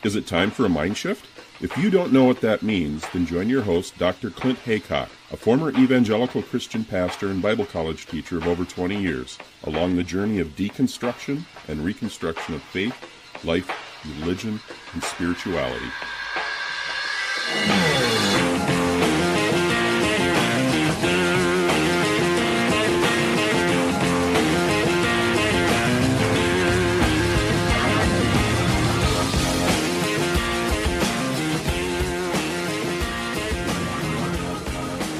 Is it time for a mind shift? If you don't know what that means, then join your host, Dr. Clint Haycock, a former evangelical Christian pastor and Bible college teacher of over 20 years, along the journey of deconstruction and reconstruction of faith, life, religion, and spirituality.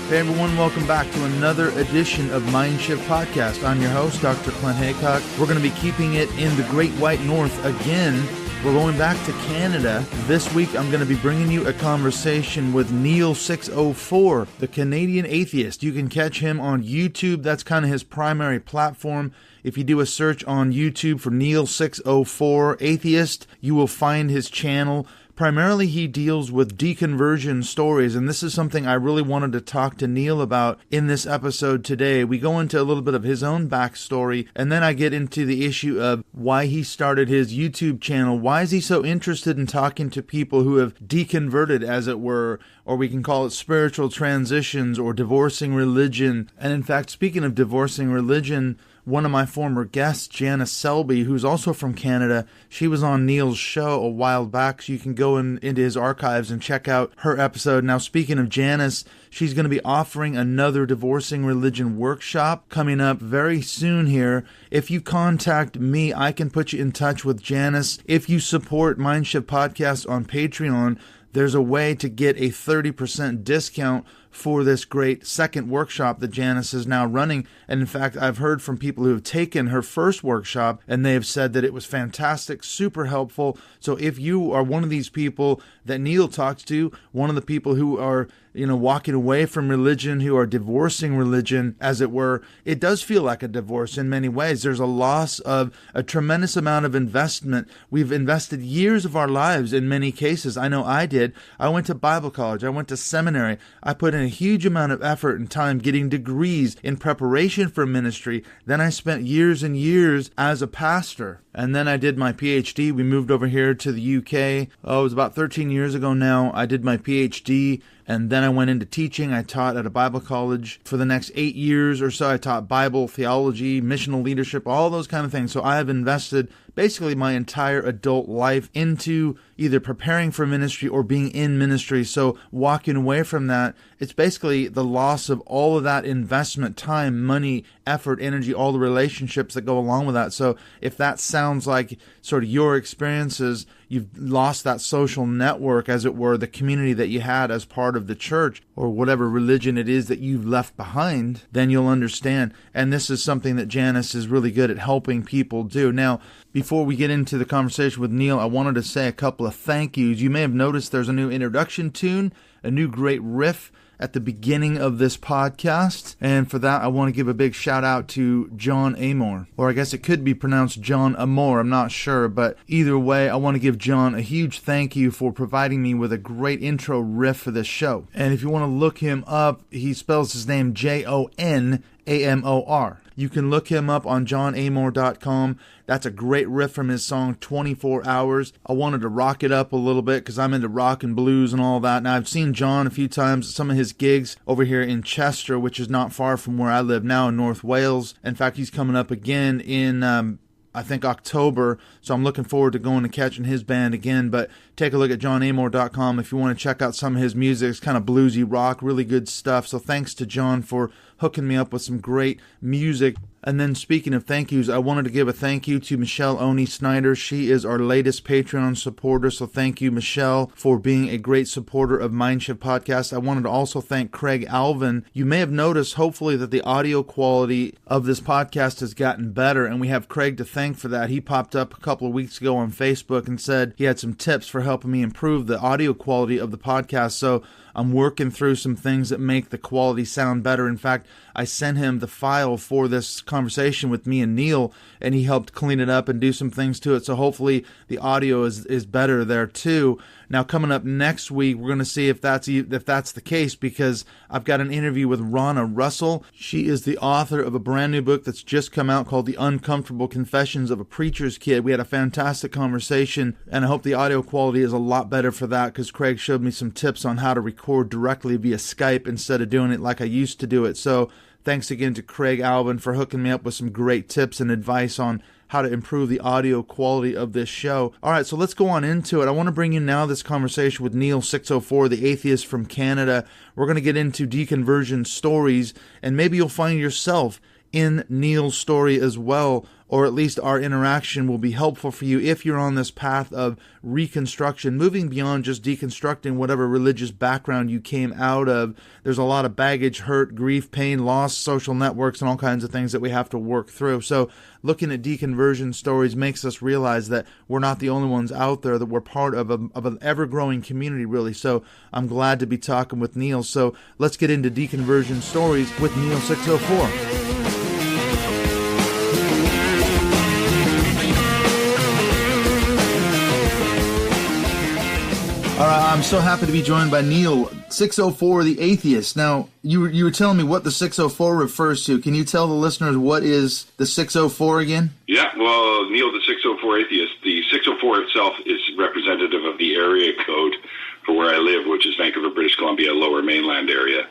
Hey everyone, welcome back to another edition of Mind Shift Podcast. I'm your host, Dr. Clint Haycock. We're going to be keeping it in the Great White North again. We're going back to Canada. This week I'm going to be bringing you a conversation with Neil604 the Canadian Atheist. You can catch him on YouTube. That's kind of his primary platform. If you do a search on YouTube for Neil604 Atheist, you will find his channel. Primarily, he deals with deconversion stories, and this is something I really wanted to talk to Neil about in this episode today. We go into a little bit of his own backstory, and then I get into the issue of why he started his YouTube channel. Why is he so interested in talking to people who have deconverted, as it were, or we can call it spiritual transitions or divorcing religion? And in fact, speaking of divorcing religion, one of my former guests, Janice Selby, who's also from Canada, she was on Neil's show a while back, so you can go into his archives and check out her episode. Now, speaking of Janice, she's going to be offering another divorcing religion workshop coming up very soon here. If you contact me, I can put you in touch with Janice. If you support Mindshift Podcast on Patreon, there's a way to get a 30% discount for this great second workshop that Janice is now running. And in fact, I've heard from people who have taken her first workshop, and they have said that it was fantastic, super helpful. So if you are one of these people that Neil talks to, one of the people who are walking away from religion, who are divorcing religion, as it were, it does feel like a divorce in many ways. There's a loss of a tremendous amount of investment. We've invested years of our lives in many cases. I know I did. I went to Bible college. I went to seminary. I put in a huge amount of effort and time getting degrees in preparation for ministry. Then I spent years and years as a pastor. And then I did my PhD. We moved over here to the UK. It was about 13 years ago now. I did my PhD. And then I went into teaching. I taught at a Bible college for the next 8 years or so. I taught Bible, theology, missional leadership, all those kind of things. So I have invested basically my entire adult life into either preparing for ministry or being in ministry. So walking away from that, it's basically the loss of all of that investment, time, money, effort, energy, all the relationships that go along with that. So if that sounds like sort of your experiences, you've lost that social network, as it were, the community that you had as part of the church or whatever religion it is that you've left behind, then you'll understand. And this is something that Janice is really good at helping people do. Now, before we get into the conversation with Neil, I wanted to say a couple of thank yous. You may have noticed there's a new introduction tune, a new great riff at the beginning of this podcast. And for that, I want to give a big shout out to John Amor. Or I guess it could be pronounced John Amor, I'm not sure. But either way, I want to give John a huge thank you for providing me with a great intro riff for this show. And if you want to look him up, he spells his name Jonamor. You can look him up on johnamor.com. That's a great riff from his song 24 Hours. I wanted to rock it up a little bit because I'm into rock and blues and all that. Now, I've seen John a few times at some of his gigs over here in Chester, which is not far from where I live now in North Wales. In fact, he's coming up again in I think October, so I'm looking forward to going and catching his band again. But take a look at johnamor.com if you want to check out some of his music. It's kind of bluesy rock, really good stuff. So thanks to John for hooking me up with some great music. And then speaking of thank yous, I wanted to give a thank you to Michelle Oni Snyder. She is our latest Patreon supporter, so thank you, Michelle, for being a great supporter of Mindshift Podcast. I wanted to also thank Craig Alvin. You may have noticed, hopefully, that the audio quality of this podcast has gotten better, and we have Craig to thank for that. He popped up a couple of weeks ago on Facebook and said he had some tips for helping me improve the audio quality of the podcast, so I'm working through some things that make the quality sound better. In fact, I sent him the file for this conversation with me and Neil, and he helped clean it up and do some things to it. So hopefully the audio is better there too. Now, coming up next week, we're going to see if that's the case, because I've got an interview with Ronna Russell. She is the author of a brand new book that's just come out called The Uncomfortable Confessions of a Preacher's Kid. We had a fantastic conversation, and I hope the audio quality is a lot better for that, because Craig showed me some tips on how to record directly via Skype instead of doing it like I used to do it. So thanks again to Craig Alvin for hooking me up with some great tips and advice on how to improve the audio quality of this show. All right, so let's go on into it. I want to bring you now this conversation with Neil604, the Atheist from Canada. We're going to get into deconversion stories, and maybe you'll find yourself in Neil's story as well, or at least our interaction will be helpful for you if you're on this path of reconstruction, moving beyond just deconstructing whatever religious background you came out of. There's a lot of baggage, hurt, grief, pain, loss, social networks, and all kinds of things that we have to work through. So looking at deconversion stories makes us realize that we're not the only ones out there, that we're part of an ever-growing community, really. So I'm glad to be talking with Neil. So let's get into deconversion stories with Neil604. All right, I'm so happy to be joined by Neil604 the Atheist. Now, you were telling me what the 604 refers to. Can you tell the listeners what is the 604 again? Yeah, well, Neil, the 604 Atheist, the 604 itself is representative of the area code for where I live, which is Vancouver, British Columbia, Lower Mainland area.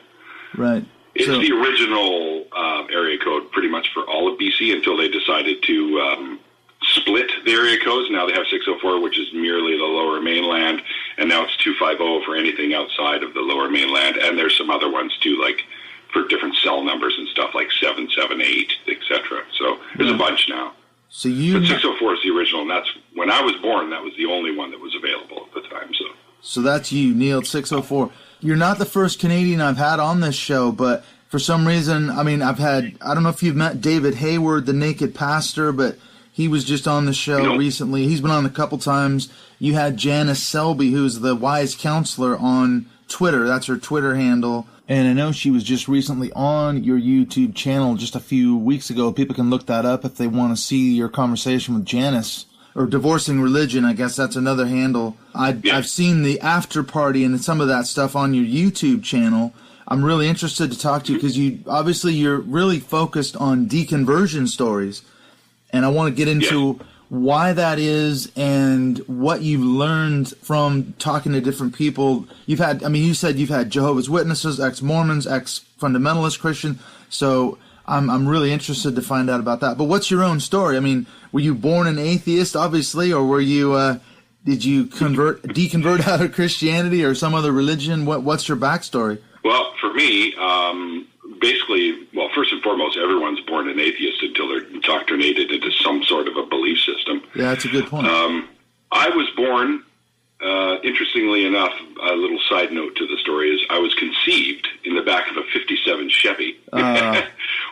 Right. It's the original area code pretty much for all of BC until they decided to split the area codes. Now they have 604, which is merely the Lower Mainland, and now it's 250 for anything outside of the Lower Mainland, and there's some other ones too, like for different cell numbers and stuff, like 778, etc. So there's a bunch now. But 604 is the original, and that's when I was born. That was the only one that was available at the time. So that's you, Neil 604. You're not the first Canadian I've had on this show, but for some reason, I mean, I don't know if you've met David Hayward, the Naked Pastor, but he was just on the show recently. He's been on a couple times. You had Janice Selby, who's the Wise Counselor, on Twitter. That's her Twitter handle. And I know she was just recently on your YouTube channel just a few weeks ago. People can look that up if they want to see your conversation with Janice. Or Divorcing Religion, I guess that's another handle. I've seen the after party and some of that stuff on your YouTube channel. I'm really interested to talk to you because you're really focused on deconversion stories. And I want to get into why that is and what you've learned from talking to different people. You said you've had Jehovah's Witnesses, ex-Mormons, ex-fundamentalist Christian. So I'm really interested to find out about that. But what's your own story? I mean, were you born an atheist, obviously, or were you did you deconvert out of Christianity or some other religion? What's your backstory? Well, for me, basically, well, first and foremost, everyone's born an atheist until they're indoctrinated into some sort of a belief system. Yeah, that's a good point. I was born, interestingly enough, a little side note to the story is I was conceived in the back of a 57 Chevy,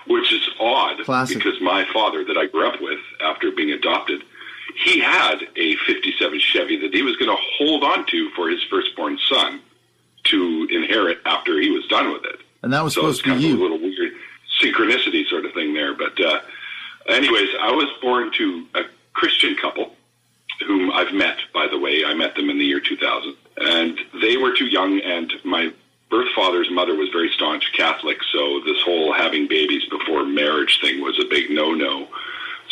which is odd. Classic. Because my father that I grew up with after being adopted, he had a 57 Chevy that he was going to hold on to for his firstborn son to inherit after he was done with it. And that was supposed to be you. So it's kind of a little weird synchronicity sort of thing there. But anyways, I was born to a Christian couple whom I've met, by the way. I met them in the year 2000. And they were too young, and my birth father's mother was very staunch Catholic, so this whole having babies before marriage thing was a big no-no.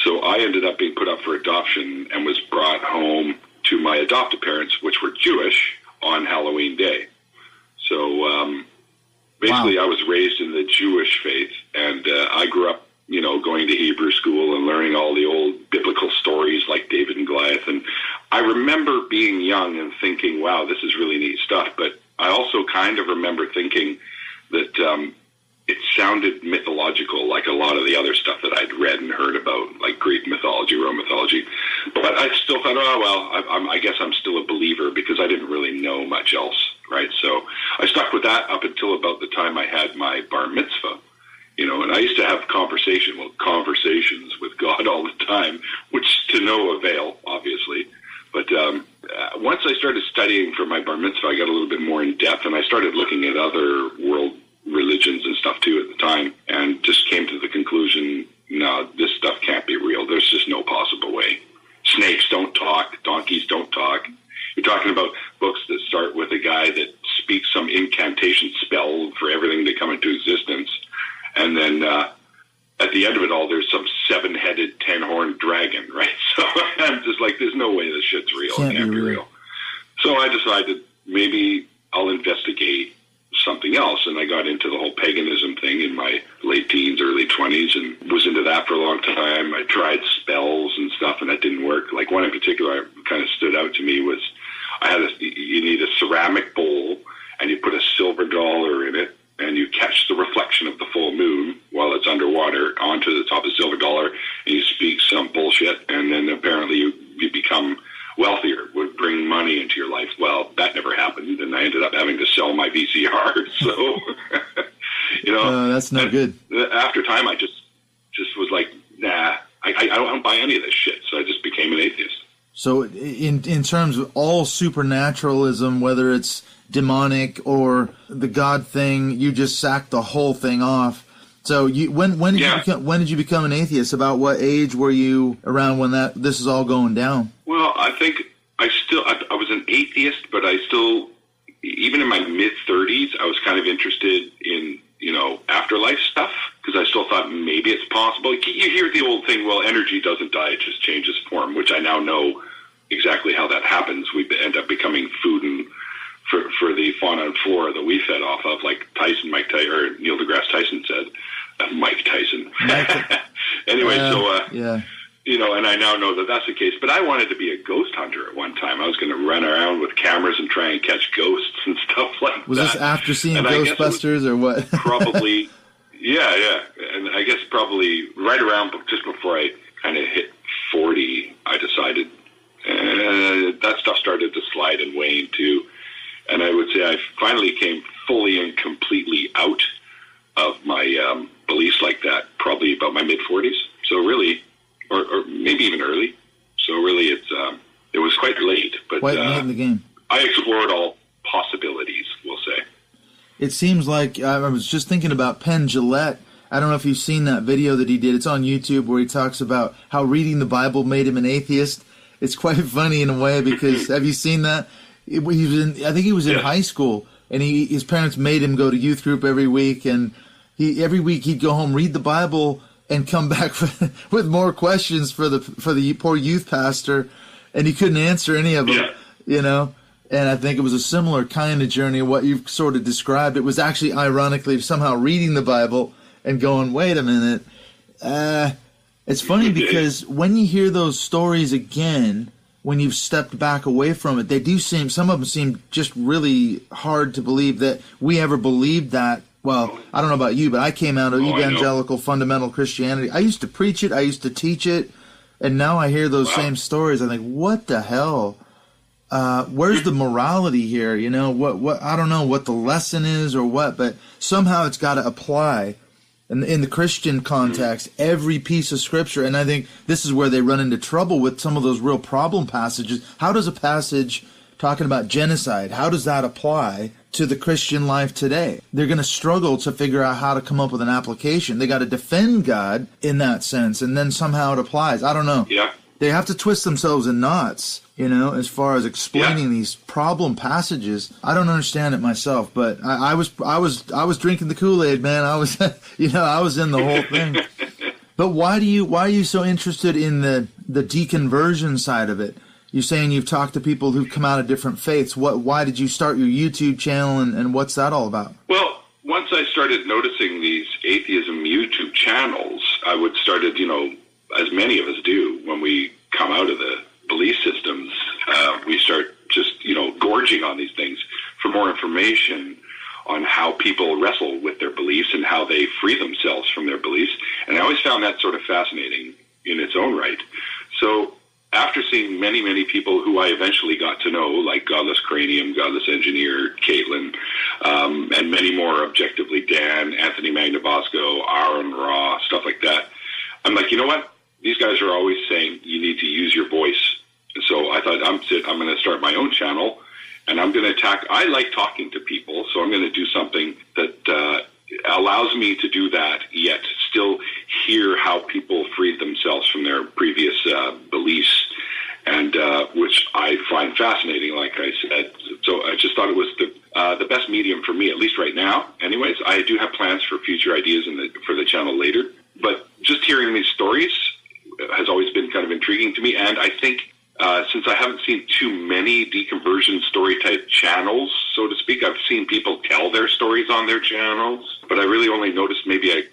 So I ended up being put up for adoption and was brought home to my adoptive parents, which were Jewish, on Halloween Day. So basically, I was raised in the Jewish faith, and I grew up, going to Hebrew school and learning all the old biblical stories like David and Goliath. And I remember being young and thinking, wow, this is really neat stuff. But I also kind of remember thinking that it sounded mythological, like a lot of the other stuff that I'd read and heard about, like Greek mythology, Roman mythology. But I still thought, I guess I'm still a believer because I didn't really know much else, right? So I stuck with that up until about the time I had my bar mitzvah, and I used to have conversations with God all the time, which to no avail, obviously. But once I started studying for my bar mitzvah, I got a little bit more in depth, and I started looking at other world religions and stuff too at the time, and just came to the conclusion, no, this stuff can't be real. There's just no possible way. Snakes don't talk. Donkeys don't talk. You're talking about books just like, there's no way this shit's real. Can't It can't be be real. real. So I decided maybe I'll investigate something else. And I got into the whole paganism thing in my late teens, early 20s, and was into that for a long time. I tried spells and stuff, and that didn't work. Like, one in particular that kind of stood out to me was you need a ceramic bowl, and you put a silver dollar in it, and you catch the reflection of the full moon while it's underwater onto the top of the silver dollar, and you speak some bullshit, and then apparently you become wealthier, would bring money into your life. Well, that never happened, and I ended up having to sell my VCR. So, that's no good. After time, I just was like, nah, I don't buy any of this shit. So I just became an atheist. So in terms of all supernaturalism, whether it's demonic or the God thing, you just sacked the whole thing off. So when did you become an atheist? About what age were you around when this is all going down? Well, I think I was an atheist, but I still, even in my mid-30s, I was kind of interested in, afterlife stuff, because I still thought maybe it's possible. You hear the old thing, well, energy doesn't die, it just changes form, which I now know exactly how that happens. We end up becoming food and for the fauna and flora that we fed off of, like Neil deGrasse Tyson said. Mike Tyson. Anyway, and I now know that that's the case. But I wanted to be a ghost hunter at one time. I was going to run around with cameras and try and catch ghosts and stuff like that. Was this after seeing Ghostbusters or what? Probably, yeah. And I guess probably right around just before I kind of hit 40, I decided that stuff started to slide and wane too. And I would say I finally came fully and completely out of my beliefs like that, probably about my mid-40s. So really, or maybe even early. So really, it was quite late. But quite late in the game. I explored all possibilities, we'll say. It seems like, I was just thinking about Penn Jillette. I don't know if you've seen that video that he did. It's on YouTube, where he talks about how reading the Bible made him an atheist. It's quite funny in a way, because have you seen that? I think he was in high school, and his parents made him go to youth group every week, and every week he'd go home, read the Bible, and come back with more questions for the poor youth pastor, and he couldn't answer any of them, And I think it was a similar kind of journey, what you've sort of described. It was actually, ironically, somehow reading the Bible and going, wait a minute. It's funny because when you hear those stories again, when you've stepped back away from it, some of them seem just really hard to believe that we ever believed that. Well, I don't know about you, but I came out of evangelical fundamental Christianity. I used to preach it, I used to teach it, and now I hear those same stories. I think, what the hell? Where's the morality here? What I don't know what the lesson is or what, but somehow it's got to apply. In the Christian context, every piece of Scripture, and I think this is where they run into trouble with some of those real problem passages. How does a passage talking about genocide, how does that apply to the Christian life today? They're going to struggle to figure out how to come up with an application. They got to defend God in that sense, and then somehow it applies. I don't know. Yeah. They have to twist themselves in knots, as far as explaining these problem passages. I don't understand it myself, but I was drinking the Kool-Aid, man. I was, I was in the whole thing. But why are you so interested in the deconversion side of it? You're saying you've talked to people who've come out of different faiths. Why did you start your YouTube channel, and what's that all about? Well, once I started noticing these atheism YouTube channels, I would started, as many of us do when we come out of the belief systems, we start just, gorging on these things for more information on how people wrestle with their beliefs and how they free themselves from their beliefs. And I always found that sort of fascinating in its own right. So after seeing many, many people who I eventually got to know, like Godless Cranium, Godless Engineer, Caitlin, and many more, objectively Dan, Anthony Magnabosco, Aaron Ra, stuff like that, I'm like, you know what? These guys are always saying you need to use your voice. So I thought I'm going to start my own channel, and I'm going to attack. I like talking to people, so I'm going to do something that allows me to do that, yet still hear how people freed themselves from their previous beliefs, and which I find fascinating, like I said. So I just thought it was the best medium for me, at least right now. Anyways, I do have plans for future ideas for the channel later, but just hearing these stories has always been kind of intriguing to me, and I think since I haven't seen too many deconversion story type channels, so to speak, I've seen people tell their stories on their channels, but I really only noticed maybe a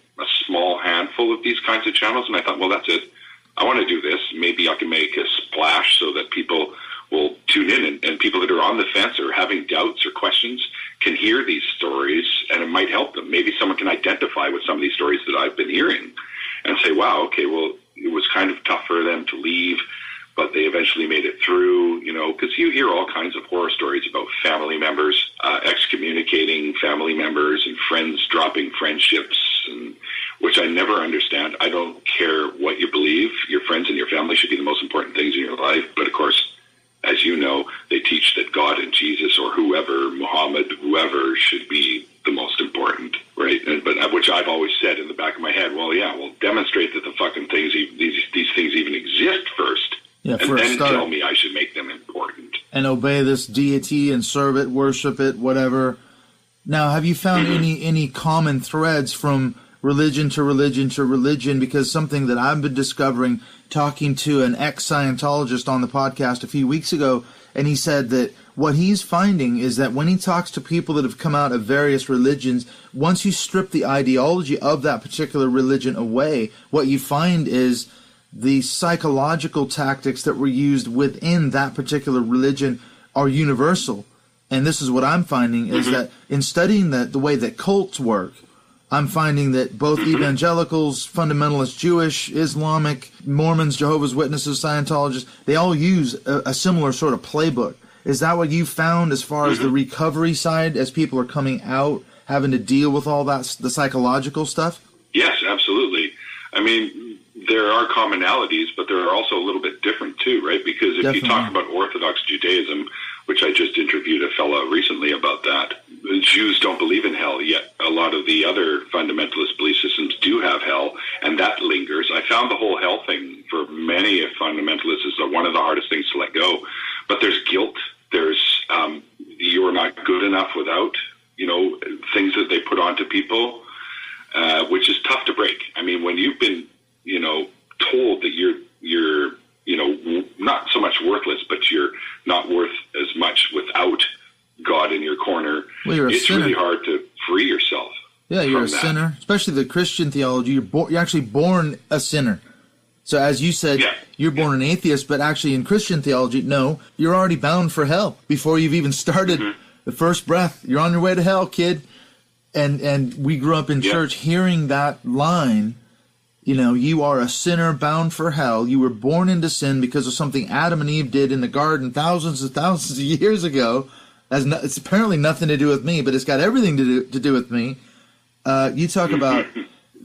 small handful of these kinds of channels, and I thought, well, that's it. I want to do this. Maybe I can make a splash so that people will tune in, and people that are on the fence or having doubts or questions can hear these stories, and it might help them. Maybe someone can identify with some of these stories that I've been hearing and say, wow, okay, well, it was kind of tough for them to leave, but they eventually made it through, because you hear all kinds of horror stories about family members excommunicating family members and friends dropping friendships, which I never understand. I don't care what you believe. Your friends and your family should be the most important things in your life. But of course, as you know, they teach that God and Jesus or whoever, Muhammad, whoever, should be the most important, right? But which I've always said in the back of my head, well, demonstrate that the fucking things, these things even exist first. Yeah, and then tell me I should make them important. And obey this deity and serve it, worship it, whatever. Now, have you found any common threads from religion to religion to religion? Because something that I've been discovering, talking to an ex-Scientologist on the podcast a few weeks ago, and he said that what he's finding is that when he talks to people that have come out of various religions, once you strip the ideology of that particular religion away, what you find is the psychological tactics that were used within that particular religion are universal. And this is what I'm finding is that in studying the way that cults work, I'm finding that both evangelicals, fundamentalist Jewish, Islamic, Mormons, Jehovah's Witnesses, Scientologists, they all use a similar sort of playbook. Is that what you found as far as the recovery side, as people are coming out, having to deal with all that, the psychological stuff? Yes, absolutely. I mean, there are commonalities, but there are also a little bit different too, right? Because if you talk about Orthodox Judaism, which I just interviewed a fellow recently about that, the Jews don't believe in hell, yet a lot of the other fundamentalist belief systems do have hell, and that lingers. I found the whole hell thing for many fundamentalists is one of the hardest things to let go. But there's guilt. There's you're not good enough without, things that they put onto people, which is tough to break. I mean, when you've been told that you're not so much worthless, but you're not worth as much without God in your corner, it's really hard to free yourself. Yeah, you're a sinner, especially the Christian theology. You're actually born a sinner. So as you said, you're born an atheist, but actually in Christian theology, no, you're already bound for hell before you've even started the first breath. You're on your way to hell, kid. And we grew up in church hearing that line. You are a sinner bound for hell. You were born into sin because of something Adam and Eve did in the garden thousands and thousands of years ago. It's apparently nothing to do with me, but it's got everything to do with me. You talk about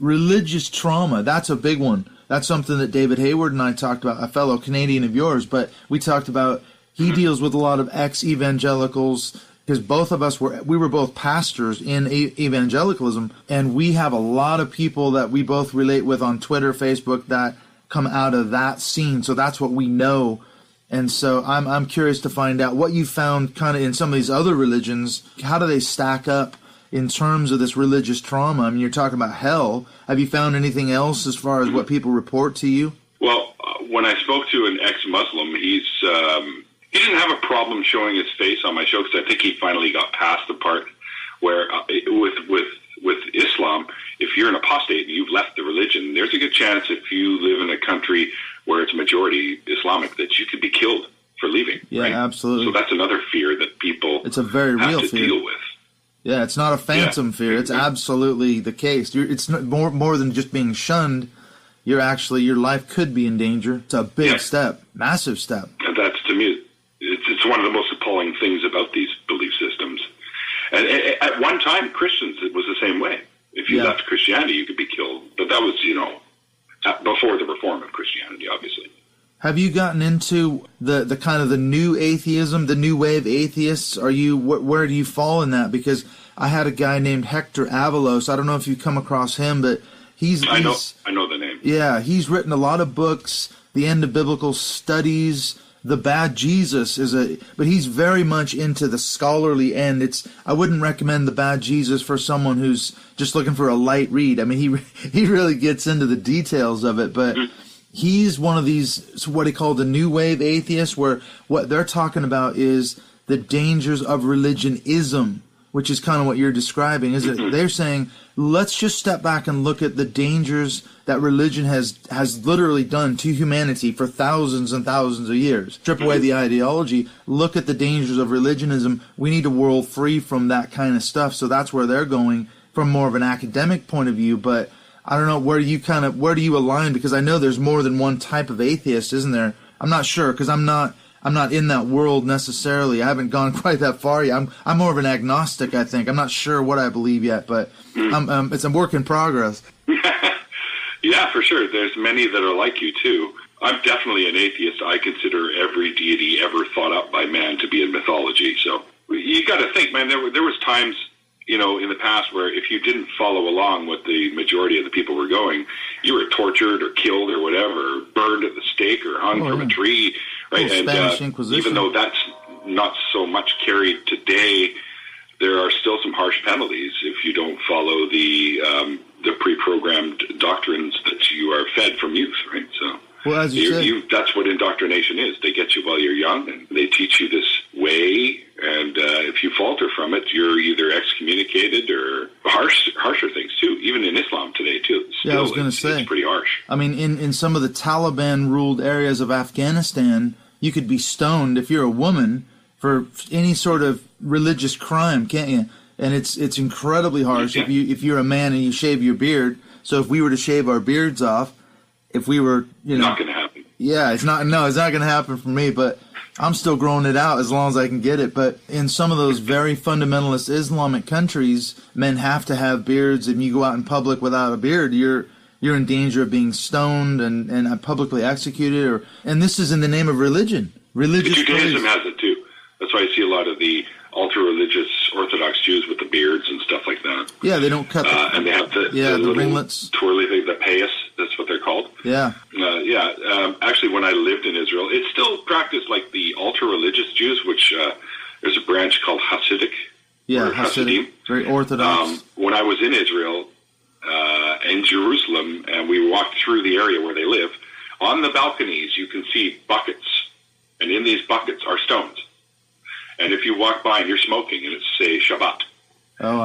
religious trauma. That's a big one. That's something that David Hayward and I talked about, a fellow Canadian of yours. But we talked about, he deals with a lot of ex-evangelicals, because both of us we were both pastors in evangelicalism, and we have a lot of people that we both relate with on Twitter, Facebook, that come out of that scene. So that's what we know. And so I'm curious to find out what you found kind of in some of these other religions. How do they stack up in terms of this religious trauma? I mean, you're talking about hell. Have you found anything else as far as what people report to you? Well, when I spoke to an ex-Muslim, he didn't have a problem showing his face on my show, because I think he finally got past the part where with Islam, if you're an apostate and you've left the religion, there's a good chance if you live in a country where it's majority Islamic that you could be killed for leaving. Yeah, right? absolutely. So that's another fear that people it's a very have real to fear. deal with. Yeah, it's not a phantom fear. It's absolutely the case. It's more than just being shunned. Your life could be in danger. It's a big step, massive step. And that's, to me, it's one of the most appalling things about these belief systems. And at one time, Christians, it was the same way. If you left Christianity, you could be killed. But that was, before the reform of Christianity, obviously. Have you gotten into the kind of the new atheism, the new wave atheists? Where do you fall in that? Because I had a guy named Hector Avalos. I don't know if you've come across him, but I know the name. Yeah, he's written a lot of books. The End of Biblical Studies, The Bad Jesus but he's very much into the scholarly end. I wouldn't recommend The Bad Jesus for someone who's just looking for a light read. I mean, he really gets into the details of it, but he's one of these, what he called the new wave atheists, where what they're talking about is the dangers of religionism, which is kind of what you're describing, is it? They're saying, let's just step back and look at the dangers that religion has literally done to humanity for thousands and thousands of years. Strip away the ideology, look at the dangers of religionism. We need a world free from that kind of stuff. So that's where they're going from more of an academic point of view. But I don't know, where do you align? Because I know there's more than one type of atheist, isn't there? I'm not sure, because I'm not in that world necessarily. I haven't gone quite that far yet. I'm more of an agnostic, I think. I'm not sure what I believe yet, but it's a work in progress. Yeah, for sure. There's many that are like you, too. I'm definitely an atheist. I consider every deity ever thought up by man to be in mythology. So you got to think, man, there was times, in the past where if you didn't follow along with the majority of the people were going, you were tortured or killed or whatever, burned at the stake or hung from a tree, right? And even though that's not so much carried today, there are still some harsh penalties if you don't follow the pre-programmed doctrines that you are fed from youth, right? So, well, as you said, that's what indoctrination is. They get you while you're young, and they teach you this way, and if you falter from it, you're either excommunicated or harsher things, too. Even in Islam today, too. Still, yeah, I was going to say. It's pretty harsh. I mean, in some of the Taliban-ruled areas of Afghanistan, you could be stoned if you're a woman for any sort of religious crime, can't you? And it's incredibly harsh if you're a man and you shave your beard. So if we were to shave our beards off, if we were, not going to happen. Yeah, it's not going to happen for me, but I'm still growing it out as long as I can get it. But in some of those very fundamentalist Islamic countries, men have to have beards. If you go out in public without a beard, you're in danger of being stoned and publicly executed. And this is in the name of religion. Judaism has it too. That's why I see a lot of the ultra-religious Orthodox Jews with the beards and stuff like that. Yeah, they don't cut and they have the ringlets. Twirly thing, the payas, that's what they're called. Yeah. Actually, when I lived in Israel, it's still practiced like the ultra-religious Jews, which there's a branch called Hasidic. Yeah, Hasidic. Very Orthodox. When I was in Israel, in Jerusalem, and we walked through the area where they live, on the balconies you can see buckets, and in these buckets are stones. And if you walk by and you're smoking and it's, say, Shabbat,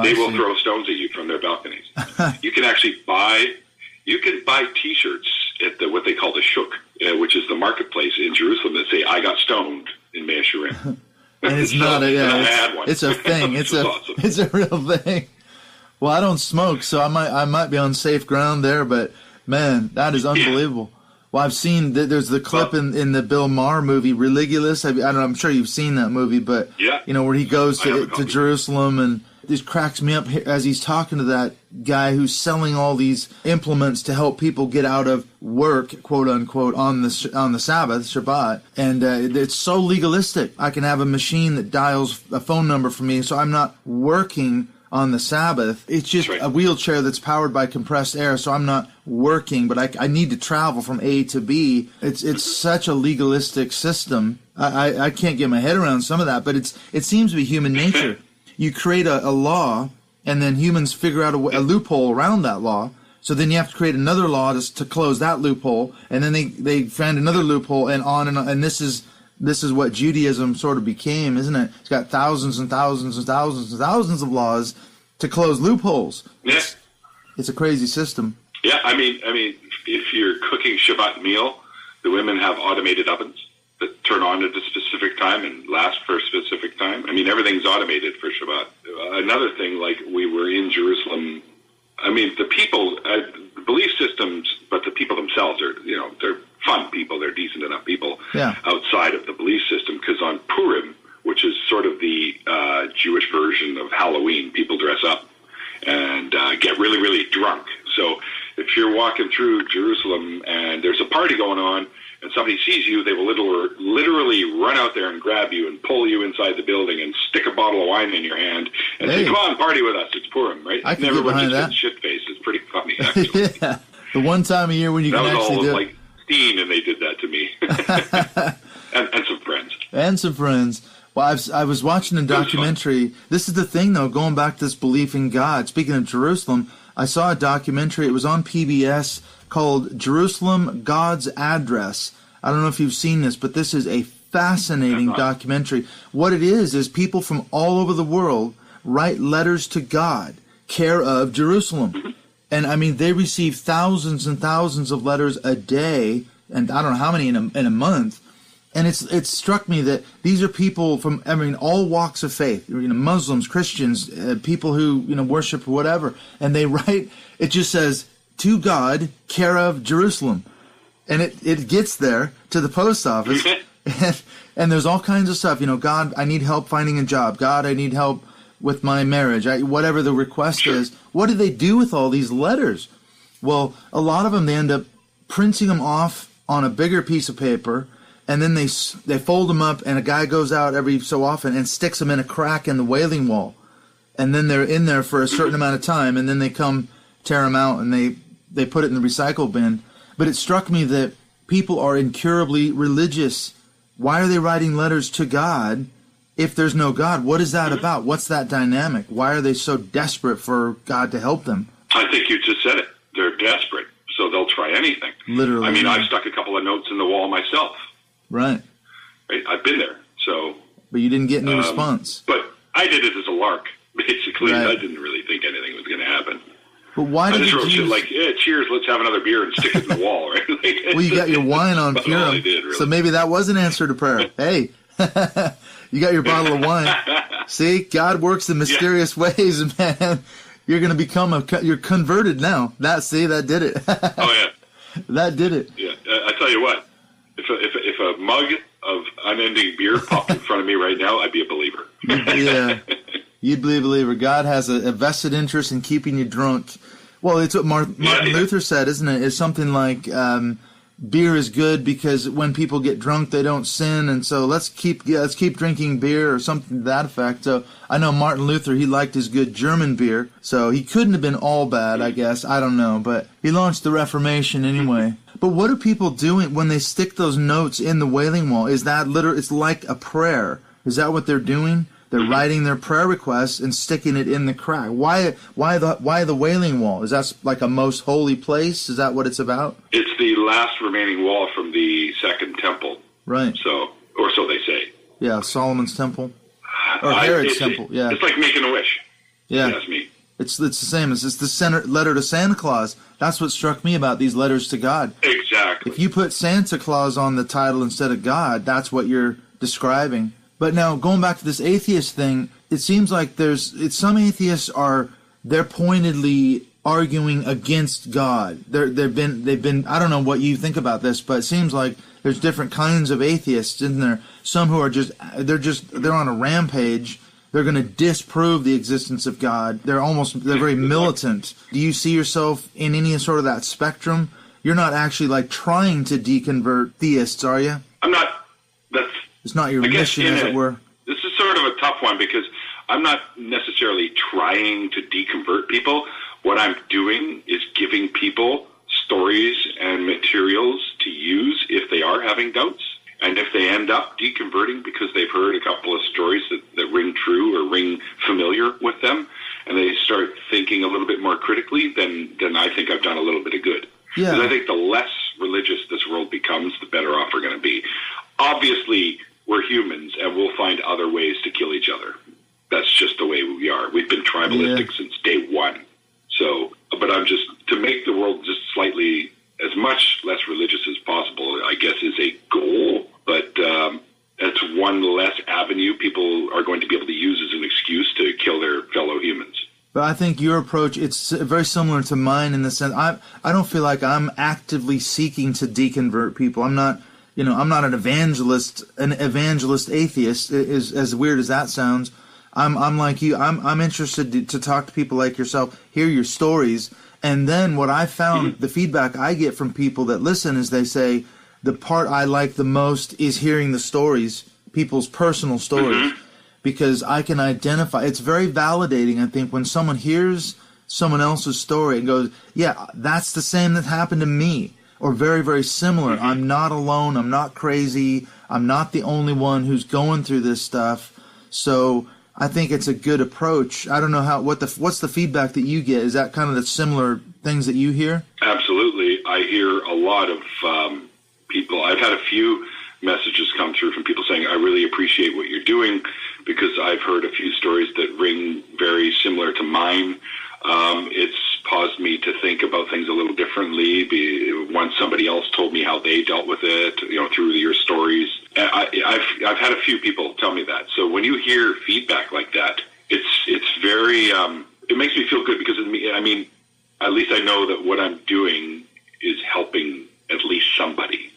they will throw stones at you from their balconies. You can actually buy T-shirts at what they call the shuk, which is the marketplace in Jerusalem, that say, I got stoned in Mea Shearim. And it's not it's a thing. It's a real thing. Well, I don't smoke, so I might be on safe ground there, but, man, that is unbelievable. Well, I've seen there's the clip in the Bill Maher movie, Religulous. I'm sure you've seen that movie, but where he goes to Jerusalem, and this cracks me up as he's talking to that guy who's selling all these implements to help people get out of work, quote unquote, on the Sabbath, Shabbat, and it's so legalistic. I can have a machine that dials a phone number for me, so I'm not working on the Sabbath. It's just a wheelchair that's powered by compressed air, so I'm not working, but I need to travel from A to B. It's such a legalistic system. I can't get my head around some of that, but it seems to be human nature. You create a law, and then humans figure out a loophole around that law. So then you have to create another law to close that loophole, and then they find another loophole, and on and on. And this is what Judaism sort of became, isn't it? It's got thousands and thousands and thousands and thousands of laws to close loopholes. Yeah. It's a crazy system. Yeah, I mean, if you're cooking Shabbat meal, the women have automated ovens that turn on at a specific time and last for a specific time. I mean, everything's automated for Shabbat. Another thing, like we were in Jerusalem, I mean, the people, belief systems, but the people themselves are, they're fun people. They're decent enough people outside of the belief system. Because on Purim, which is sort of the Jewish version of Halloween, people dress up and get really, really drunk. So if you're walking through Jerusalem and there's a party going on and somebody sees you, they will literally run out there and grab you and pull you inside the building and stick a bottle of wine in your hand and say, come on, party with us. It's Purim, right? I can get behind that. Shit-faced. It's pretty funny, actually. Yeah. The one time a year when you can actually do it. Like Steen, and they did that to me. and some friends. And some friends. Well, I was watching a documentary. This is the thing, though, going back to this belief in God. Speaking of Jerusalem, I saw a documentary. It was on PBS called Jerusalem, God's Address. I don't know if you've seen this, but this is a fascinating documentary. What it is people from all over the world write letters to God, care of Jerusalem. And I mean, they receive thousands and thousands of letters a day, and I don't know how many in a month. And it struck me that these are people from, I mean, all walks of faith, Muslims, Christians, people who, worship whatever. And they write, it just says, to God, care of Jerusalem. And it gets there to the post office. And there's all kinds of stuff. God, I need help finding a job. God, I need help with my marriage. Whatever the request is. What do they do with all these letters? Well, a lot of them, they end up printing them off on a bigger piece of paper, and then they fold them up, and a guy goes out every so often and sticks them in a crack in the Wailing Wall. And then they're in there for a certain amount of time, and then they come tear them out, and they put it in the recycle bin. But it struck me that people are incurably religious. Why are they writing letters to God if there's no God? What is that about? What's that dynamic? Why are they so desperate for God to help them? I think you just said it. They're desperate, so they'll try anything. Literally. I mean, I've stuck a couple of notes in the wall myself. Right. I've been there, so. But you didn't get any response. But I did it as a lark, basically. Right. I didn't really think anything was going to happen. But why did I just you wrote shit like, cheers, let's have another beer and stick it in the wall, right? Well, you got your wine on Purim, really. So maybe that was an answer to prayer. Hey, you got your bottle of wine. See, God works in mysterious ways, man. You're going to become you're converted now. That did it. Oh, yeah. That did it. Yeah, I tell you what, if a mug of unending beer popped in front of me right now, I'd be a believer. Yeah. You'd be a believer. God has a vested interest in keeping you drunk. Well, it's what Martin Luther said, isn't it? It's something like beer is good because when people get drunk, they don't sin, and so let's keep drinking beer or something to that effect. So I know Martin Luther, he liked his good German beer, so he couldn't have been all bad, I guess. I don't know, but he launched the Reformation anyway. But what are people doing when they stick those notes in the Wailing Wall? Is that it's like a prayer? Is that what they're doing? They're writing their prayer requests and sticking it in the crack. Why the Wailing Wall? Is that like a most holy place? Is that what it's about? It's the last remaining wall from the Second Temple. Right. Or so they say. Yeah, Solomon's Temple. Or Herod's Temple, yeah. It's like making a wish. Yeah. That's me. It's the same. It's the letter to Santa Claus. That's what struck me about these letters to God. Exactly. If you put Santa Claus on the title instead of God, that's what you're describing. But now, going back to this atheist thing, it seems like some atheists they're pointedly arguing against God. They've been. I don't know what you think about this, but it seems like there's different kinds of atheists, isn't there? Some who are they're on a rampage. They're going to disprove the existence of God. They're very militant. Do you see yourself in any sort of that spectrum? You're not actually like trying to deconvert theists, are you? I'm not. It's not your mission, as it were. This is sort of a tough one because I'm not necessarily trying to deconvert people. What I'm doing is giving people stories and materials to use if they are having doubts. And if they end up deconverting because they've heard a couple of stories that ring true or ring familiar with them, and they start thinking a little bit more critically, then I think I've done a little bit of good. Yeah. Because I think the less religious this world becomes, the better off we're going to be. Obviously, we're humans, and we'll find other ways to kill each other. That's just the way we are. We've been tribalistic since day one. So, but to make the world just slightly, as much less religious as possible, I guess is a goal. But that's one less avenue people are going to be able to use as an excuse to kill their fellow humans. But I think your approach, it's very similar to mine in the sense, I don't feel like I'm actively seeking to deconvert people. I'm not an evangelist atheist, as weird as that sounds. I'm like you. I'm interested to talk to people like yourself, hear your stories, and then what I found, the feedback I get from people that listen is they say, the part I like the most is hearing the stories, people's personal stories, because I can identify. It's very validating, I think, when someone hears someone else's story and goes, yeah, that's the same that happened to me. Or very, very similar. I'm not alone. I'm not crazy. I'm not the only one who's going through this stuff. So I think it's a good approach. I don't know what's the feedback that you get? Is that kind of the similar things that you hear? Absolutely. I lot of people. I've had a few messages come through from people saying, I really appreciate what you're doing, because I've heard a few stories that ring very similar to mine. It's caused me to think about things a little differently. Once somebody else told me how they dealt with it, through your stories. I've had a few people tell me that. So when you hear feedback like that, it's very, it makes me feel good, because at least I know that what I'm doing is helping at least somebody,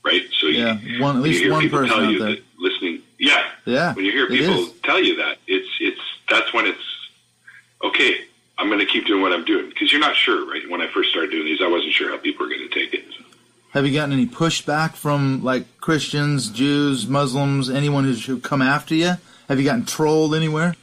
right? So at least one person tell you out there. that listening, when you hear people tell you that, that's when it's okay. I'm going to keep doing what I'm doing, because you're not sure, right? When I first started doing these, I wasn't sure how people were going to take it. So. Have you gotten any pushback from like Christians, Jews, Muslims, anyone who's come after you? Have you gotten trolled anywhere?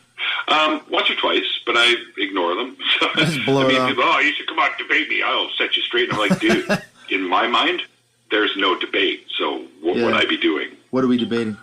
Once or twice, but I ignore them. Just blow it off. People, you should come out and debate me. I'll set you straight. And I'm like, dude, in my mind, there's no debate. So what would I be doing? What are we debating?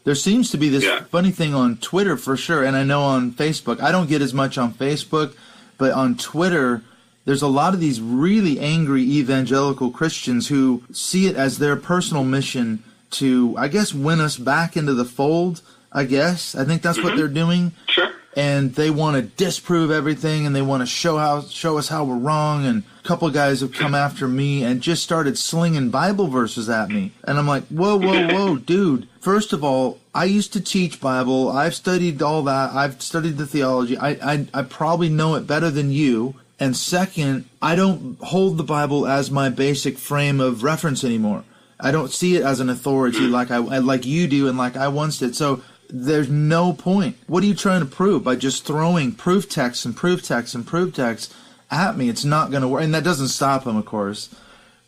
There seems to be this funny thing on Twitter for sure, and I know on Facebook. I don't get as much on Facebook, but on Twitter, there's a lot of these really angry evangelical Christians who see it as their personal mission to, I guess, win us back into the fold, I think that's what they're doing. Sure. And they want to disprove everything, and they want to show us how we're wrong. And a couple of guys have come after me and just started slinging Bible verses at me. And I'm like, whoa, dude. First of all, I used to teach Bible. I've studied all that. I've studied the theology. I probably know it better than you. And second, I don't hold the Bible as my basic frame of reference anymore. I don't see it as an authority like you do and like I once did. So there's no point. What are you trying to prove by just throwing proof texts and proof texts and proof texts at me? It's not going to work, and that doesn't stop them, of course,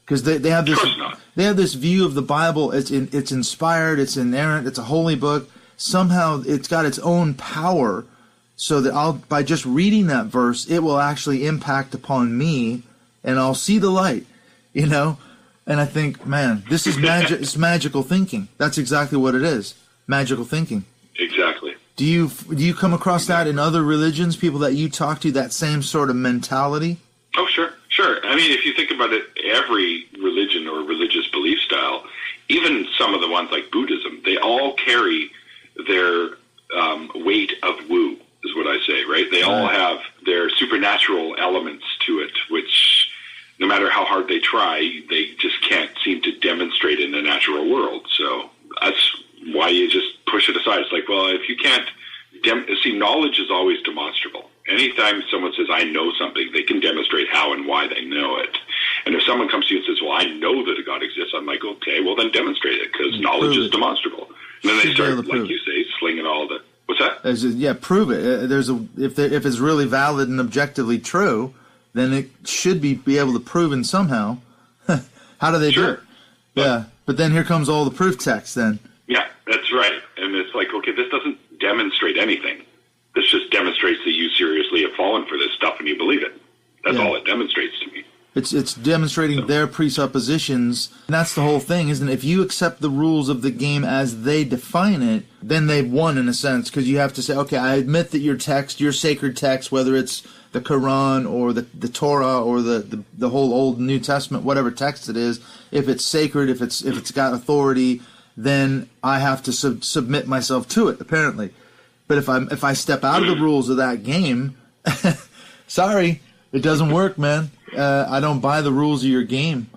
because they have this view of the Bible. It's inspired, it's inerrant, it's a holy book. Somehow it's got its own power, so that by just reading that verse, it will actually impact upon me, and I'll see the light. And I think, man, this is magic. It's magical thinking. That's exactly what it is. Magical thinking. Exactly. Do you come across that in other religions, people that you talk to, that same sort of mentality? Oh, sure. I mean, if you think about it, every religion or religious belief style, even some of the ones like Buddhism, they all carry their weight of woo, is what I say, right? They all have their supernatural elements to it, which no matter how hard they try, they just can't seem to demonstrate in the natural world. So that's why you just push it aside. It's like, well, if you can't see, knowledge is always demonstrable. Anytime someone says, I know something, they can demonstrate how and why they know it. And if someone comes to you and says, well, I know that a God exists, I'm like, okay, well, then demonstrate it, because knowledge is demonstrable. And then they start, like you say, slinging all the... What's that? Prove it. If it's really valid and objectively true, then it should be able to prove it somehow. How do they do it? But then here comes all the proof text then. Yeah, that's right. And it's like, okay, this doesn't demonstrate anything. This just demonstrates that you seriously have fallen for this stuff and you believe it. That's all it demonstrates to me. It's demonstrating their presuppositions. And that's the whole thing, isn't it? If you accept the rules of the game as they define it, then they've won in a sense, because you have to say, okay, I admit that your sacred text, whether it's the Quran or the Torah or the whole Old New Testament, whatever text it is, if it's sacred, if it's got authority, then I have to submit myself to it, apparently. But if I step out of the rules of that game, sorry, it doesn't work, man. I don't buy the rules of your game.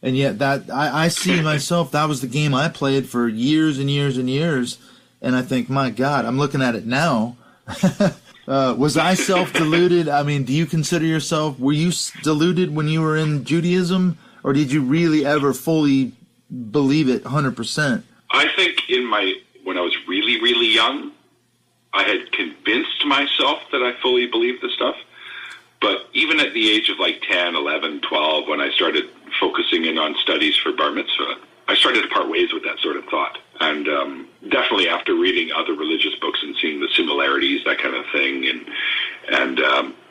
And yet that I see myself, that was the game I played for years and years and years. And I think, my God, I'm looking at it now. Was I self-deluded? I mean, do you consider yourself, were you deluded when you were in Judaism? Or did you really ever fully believe it 100%? I think when I was really, really young, I had convinced myself that I fully believed this stuff. But even at the age of like 10, 11, 12, when I started focusing in on studies for bar mitzvah, I started to part ways with that sort of thought. And definitely after reading other religious books and seeing the similarities, that kind of thing, and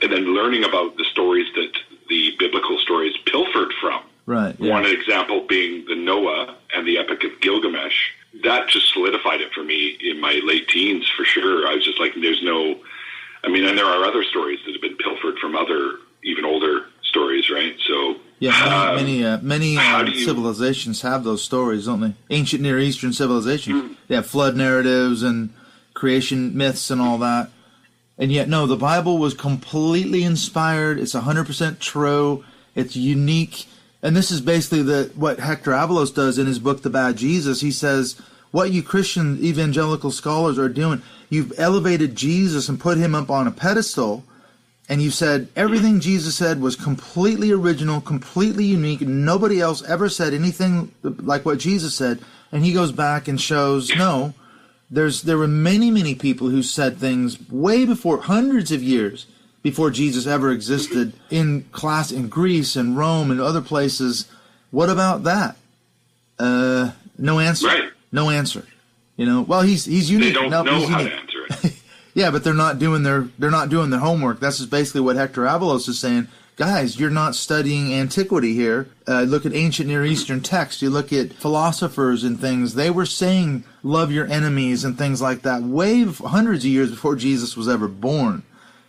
then learning about the stories that the biblical stories pilfered from. Right. Yeah. One example being the Noah and the Epic of Gilgamesh. That just solidified it for me in my late teens, for sure. I was just like, there's no... I mean, and there are other stories that have been pilfered from other, even older stories, right? So Yeah, many civilizations have those stories, don't they? Ancient Near Eastern civilization. They have flood narratives and creation myths and all that. And yet, no, the Bible was completely inspired. It's 100% true. It's unique. And this is basically what Hector Avalos does in his book, The Bad Jesus. He says, what you Christian evangelical scholars are doing, you've elevated Jesus and put him up on a pedestal, and you said everything Jesus said was completely original, completely unique. Nobody else ever said anything like what Jesus said. And he goes back and shows, no, there were many people who said things way before, hundreds of years before Jesus ever existed, in Greece and Rome and other places. What about that? No answer. Right. No answer. Well, he's unique. They don't know how to answer it. Yeah, but they're not doing their homework. That's just basically what Hector Avalos is saying. Guys, you're not studying antiquity here. Look at ancient Near Eastern texts. You look at philosophers and things. They were saying love your enemies and things like that hundreds of years before Jesus was ever born.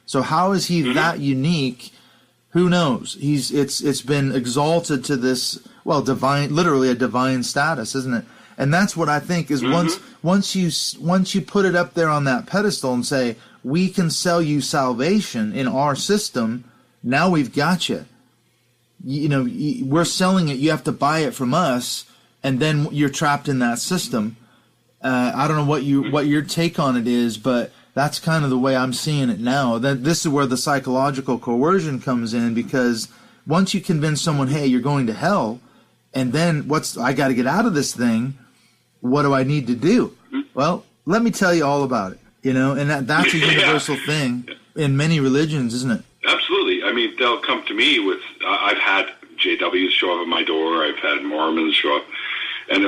So how is he that unique? Who knows? It's been exalted to this, divine, literally a divine status, isn't it? And that's what I think is once you put it up there on that pedestal and say, we can sell you salvation in our system, now we've got you. We're selling it. You have to buy it from us, and then you're trapped in that system. I don't know what your take on it is, but that's kind of the way I'm seeing it now. This is where the psychological coercion comes in, because once you convince someone, hey, you're going to hell, and then I got to get out of this thing. What do I need to do? Well, let me tell you all about it. And that's a universal thing in many religions, isn't it? Absolutely. I mean, they'll come to me with, I've had JWs show up at my door. I've had Mormons show up. And,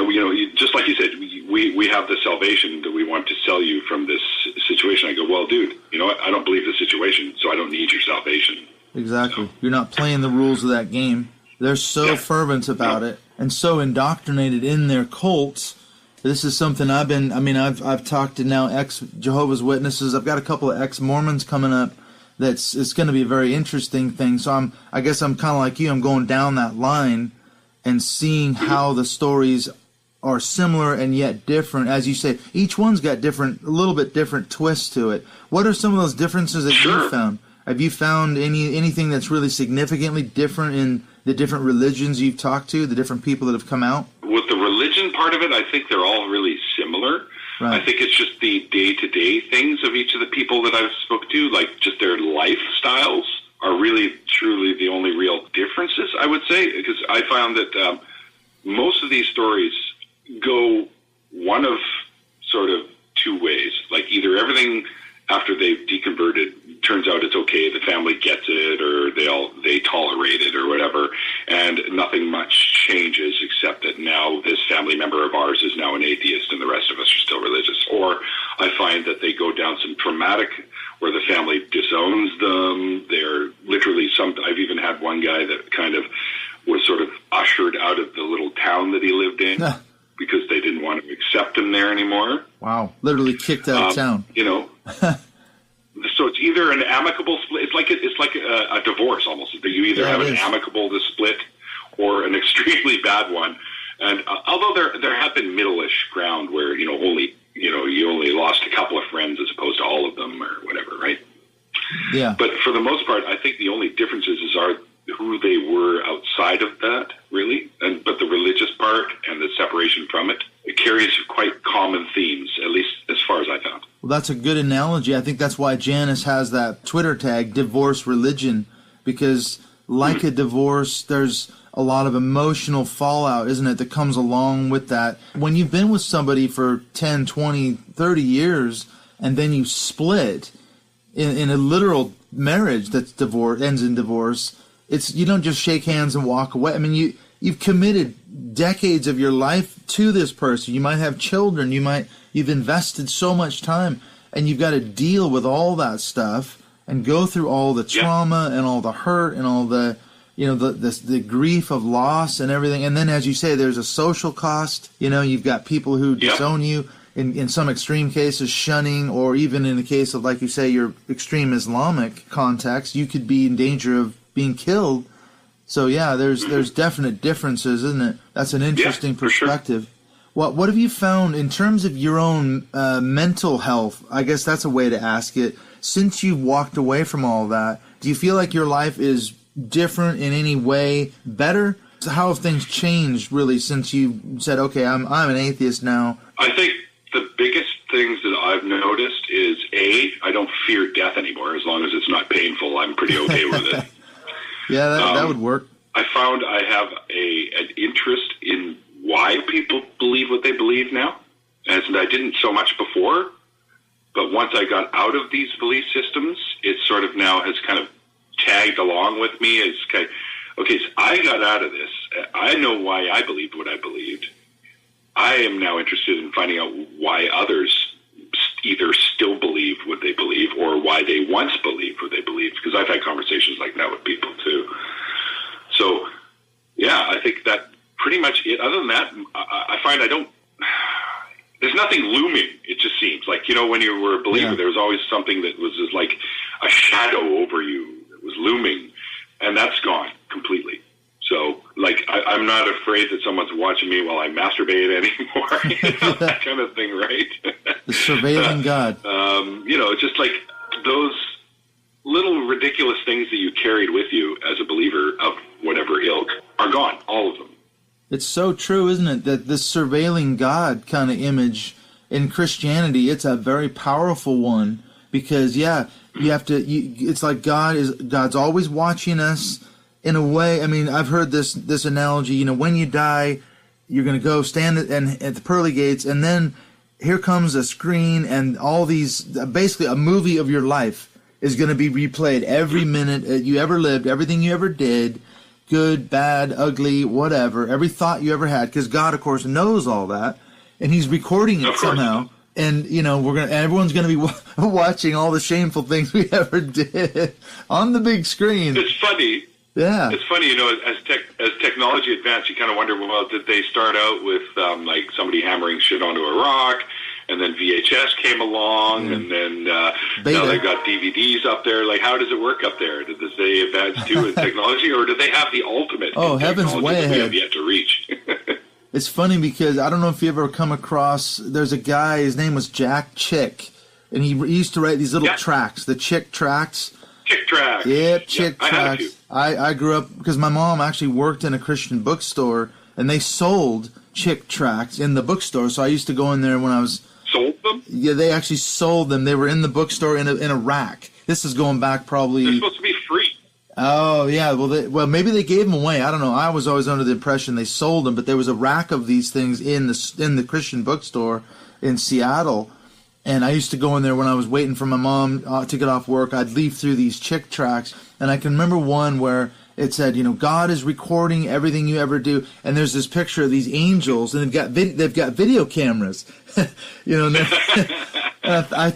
just like you said, we have the salvation that we want to sell you from this situation. I go, well, dude, you know what? I don't believe the situation, so I don't need your salvation. Exactly. You're not playing the rules of that game. They're so fervent about it and so indoctrinated in their cults. This is something I've talked to now ex-Jehovah's Witnesses. I've got a couple of ex-Mormons coming up. It's going to be a very interesting thing. So I guess I'm kind of like you. I'm going down that line and seeing how the stories are similar and yet different. As you say, each one's got a little bit different twists to it. What are some of those differences that you've found? Have you found anything that's really significantly different in the different religions you've talked to, the different people that have come out? With the religion part of it, I think they're all really similar. Right. I think it's just the day-to-day things of each of the people that I've spoke to, like just their lifestyles are really, truly the only real differences, I would say, because I found that most of these stories go one of sort of two ways. Like either everything after they've deconverted turns out it's okay, the family gets it, or they tolerate it or whatever, and nothing much changes except that now this family member of ours is now an atheist and the rest of us are still religious. Or I find that they go down some traumatic where the family disowns them. They're literally I've even had one guy that kind of was sort of ushered out of the little town that he lived in because they didn't want to accept him there anymore. Wow. Literally kicked out of town. So it's either an amicable split. It's like a divorce almost. You either have an amicable split or an extremely bad one. And although there have been middle-ish ground where you only lost a couple of friends as opposed to all of them or whatever, right? Yeah. But for the most part, I think the only differences are who they were outside of that, really. But the religious part and the separation from it carries quite common themes, at least as far as I found. Well, that's a good analogy. I think that's why Janice has that Twitter tag, Divorce Religion, because like a divorce, there's a lot of emotional fallout, isn't it, that comes along with that. When you've been with somebody for 10, 20, 30 years, and then you split in a literal marriage that's ends in divorce, you don't just shake hands and walk away. I mean, you've committed decades of your life to this person. You might have children. You've invested so much time, and you've got to deal with all that stuff and go through all the trauma and all the hurt and all the the grief of loss and everything. And then, as you say, there's a social cost. You've got people who disown you, in some extreme cases shunning, or even in the case of, like you say, your extreme Islamic context, you could be in danger of being killed So yeah, there's definite differences, isn't it? That's an interesting perspective. Sure. What have you found in terms of your own mental health? I guess that's a way to ask it. Since you've walked away from all that, do you feel like your life is different in any way, better? So how have things changed really since you said, okay, I'm an atheist now? I think the biggest things that I've noticed is, I don't fear death anymore. As long as it's not painful, I'm pretty okay with it. Yeah, that would work. I found I have an interest in why people believe what they believe now, as I didn't so much before. But once I got out of these belief systems, it sort of now has kind of tagged along with me. It's kind of, okay, so I got out of this. I know why I believed what I believed. I am now interested in finding out why others either still believe what they believe or why they once believed what they believed, because I've had conversations like that with people too. So, yeah, I think that pretty much it. Other than that, I find there's nothing looming, it just seems. Like, when you were a believer, there was always something that was just like a shadow over you that was looming, and that's gone completely. So, like, I'm not afraid that someone's watching me while I masturbate anymore, that kind of thing, right? The surveilling God. Just like those little ridiculous things that you carried with you as a believer of whatever ilk are gone, all of them. It's so true, isn't it, that this surveilling God kind of image in Christianity, it's a very powerful one because, you have to, it's like God's always watching us in a way. I mean, I've heard this analogy, when you die, you're going to go stand at the pearly gates, and then here comes a screen and all these, basically a movie of your life is going to be replayed every minute you ever lived, everything you ever did, good, bad, ugly, whatever, every thought you ever had, because God, of course, knows all that, and He's recording it somehow. And, everyone's going to be watching all the shameful things we ever did on the big screen. It's funny. Yeah. It's funny, as technology advanced, you kind of wonder, well, did they start out with, like, somebody hammering shit onto a rock, and then VHS came along, and then now they've got DVDs up there. Like, how does it work up there? Did they advance too in technology, or do they have the ultimate in heaven's way ahead. We have yet to reach? It's funny because I don't know if you ever come across, there's a guy, his name was Jack Chick, and he used to write these little tracts, the Chick tracts. Chick tracts. Yep, Chick tracts. I grew up, because my mom actually worked in a Christian bookstore, and they sold Chick tracts in the bookstore, so I used to go in there when I was... Sold them? Yeah, they actually sold them. They were in the bookstore in a rack. This is going back probably... They're supposed to be free. Oh, yeah. Well, maybe they gave them away. I don't know. I was always under the impression they sold them, but there was a rack of these things in the Christian bookstore in Seattle, and I used to go in there when I was waiting for my mom to get off work. I'd leaf through these Chick tracts, and I can remember one where it said, God is recording everything you ever do, and there's this picture of these angels, and they've got video cameras, And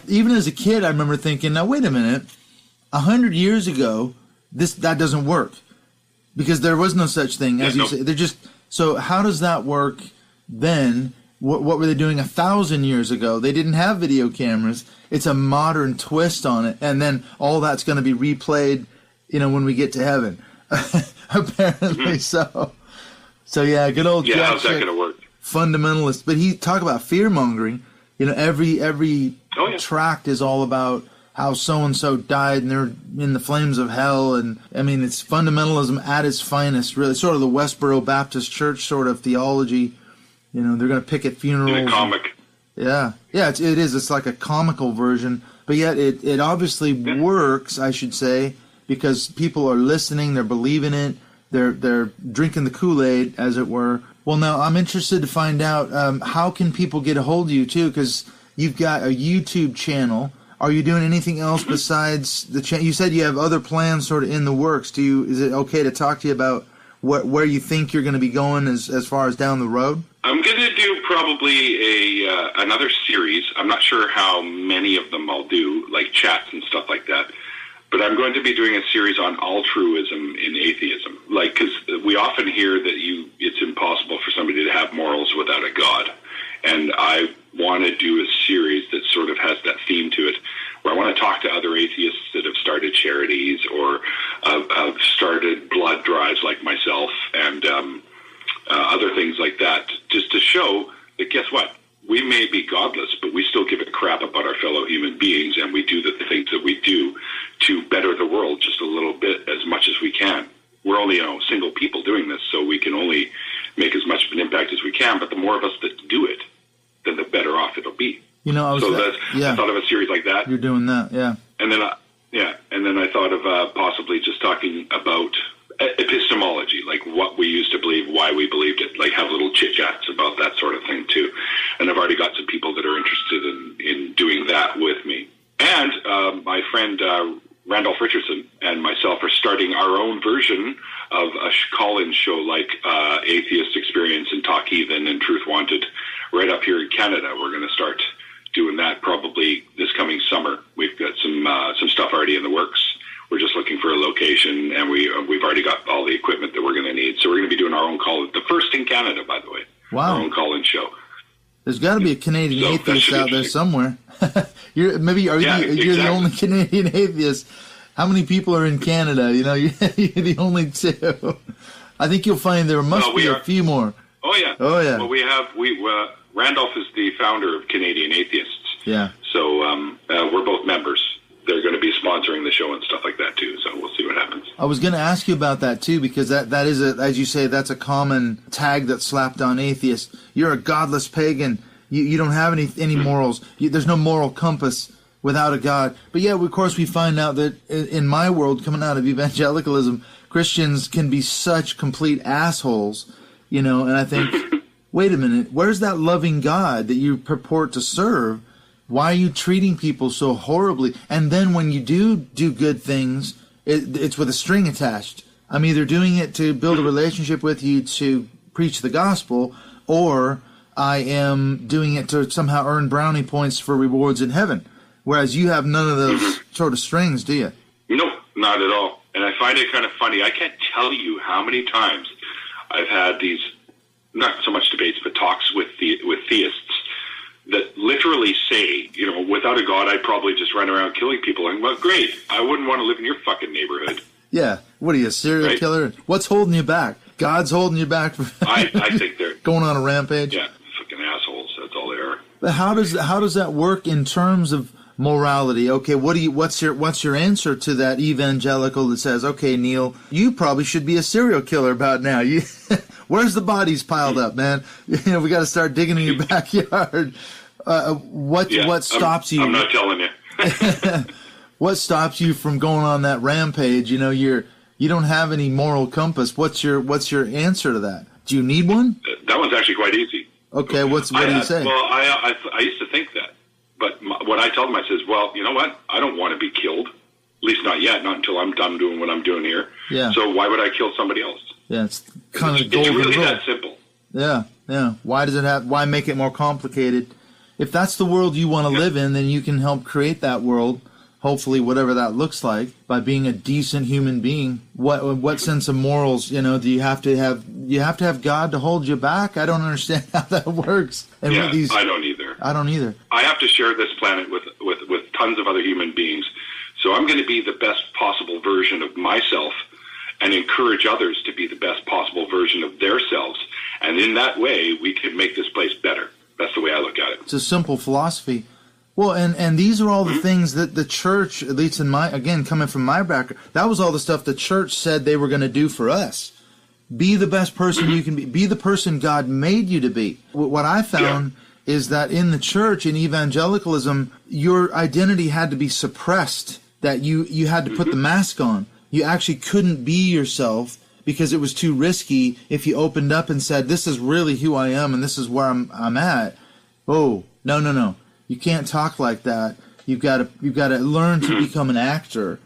even as a kid, I remember thinking, now wait a minute, 100 years ago, that doesn't work, because there was no such thing as you say. They're just so. How does that work then? What were they doing 1,000 years ago? They didn't have video cameras. It's a modern twist on it, and then all that's going to be replayed, when we get to heaven. Apparently so. So yeah, good old Jack how's that going to work? Fundamentalist, but he talk about fear mongering. Every tract is all about how so-and-so died and they're in the flames of hell. And, I mean, it's fundamentalism at its finest, really. Sort of the Westboro Baptist Church sort of theology. They're going to picket funerals. In a comic. Yeah, it is. It's like a comical version. But yet it obviously works, I should say, because people are listening, they're believing it, they're drinking the Kool-Aid, as it were. Well, now, I'm interested to find out, how can people get a hold of you, too? Because you've got a YouTube channel. Are you doing anything else besides the channel? You said you have other plans sort of in the works. Is it okay to talk to you about where you think you're going to be going as far as down the road? I'm going to do probably another series. I'm not sure how many of them I'll do, like chats and stuff like that. But I'm going to be doing a series on altruism in atheism. Like, because we often hear that it's impossible for somebody to have morals without a God. And I want to do a series that sort of has that theme to it, where I want to talk to other atheists that have started charities or have started blood drives like be. You know, I thought of a series like that. You're doing that, yeah. And then, I thought of possibly just talking about epistemology, like what we used to believe, why we believed it, like have little chit-chats about that sort of thing, too. And I've already got some people that are interested in doing that with me. And my friend Randolph Richardson and myself are starting our own version of a call-in show like Atheist Experience and Talk Heathen and Truth Wanted right up here in Canada. We're going to start doing that probably this coming summer. We've got some stuff already in the works. We're just looking for a location, and we've already got all the equipment that we're going to need. So we're going to be doing our own call, the first in Canada, by the way. Wow. Our own call-in show. There's got to be a Canadian atheist out there somewhere. You're the only Canadian atheist. How many people are in Canada? You know, you're the only two. I think you'll find there must be a few more. Oh yeah. Well, Randolph is the founder of Canadian Atheists. Yeah. So we're both members. They're going to be sponsoring the show and stuff like that too. So we'll see what happens. I was going to ask you about that too, because that is as you say, that's a common tag that's slapped on atheists. You're a godless pagan. You don't have any morals. There's no moral compass without a God. But yeah, of course, we find out that in my world, coming out of evangelicalism, Christians can be such complete assholes, you know. And I think, wait a minute, where's that loving God that you purport to serve? Why are you treating people so horribly? And then when you do good things, it's with a string attached. I'm either doing it to build a relationship with you to preach the gospel, or I am doing it to somehow earn brownie points for rewards in heaven. Whereas you have none of those sort of strings, do you? No, not at all. And I find it kind of funny. I can't tell you how many times I've had these, not so much debates, but talks with theists that literally say, you know, without a God, I'd probably just run around killing people. And, well, great. I wouldn't want to live in your fucking neighborhood. Yeah. What are you, a serial killer? What's holding you back? God's holding you back from I think they're going on a rampage? Yeah, fucking assholes. That's all they are. But how does that work in terms of morality? Okay, what's your answer to that evangelical that says, okay, Neil, you probably should be a serial killer about now. Where's the bodies piled up, man? You know, we got to start digging in your backyard. What stops you? I'm not telling you. What stops you from going on that rampage? You know, you don't have any moral compass. What's your answer to that? Do you need one? That one's actually quite easy. Okay, what do you say? Well, I used to think that, but what I tell them, I says, well, you know what? I don't want to be killed. At least not yet, not until I'm done doing what I'm doing here. Yeah. So why would I kill somebody else? Yeah, it's kind of golden It's really rule. that simple. Yeah. Why make it more complicated? If that's the world you want to live in, then you can help create that world. Hopefully, whatever that looks like, by being a decent human being. What sense of morals, you know, do you have to have? You have to have God to hold you back? I don't understand how that works. And I don't either. I don't either. I have to share this planet with tons of other human beings. So I'm going to be the best possible version of myself and encourage others to be the best possible version of themselves. And in that way, we can make this place better. That's the way I look at it. It's a simple philosophy. Well, and these are all the things that the church, at least coming from my background, that was all the stuff the church said they were going to do for us. Be the best person you can be. Be the person God made you to be. What I found is that in the church, in evangelicalism, your identity had to be suppressed, that you had to put the mask on. You actually couldn't be yourself because it was too risky if you opened up and said, this is really who I am and this is where I'm at. Oh, no. You can't talk like that. You've got to learn to become an actor.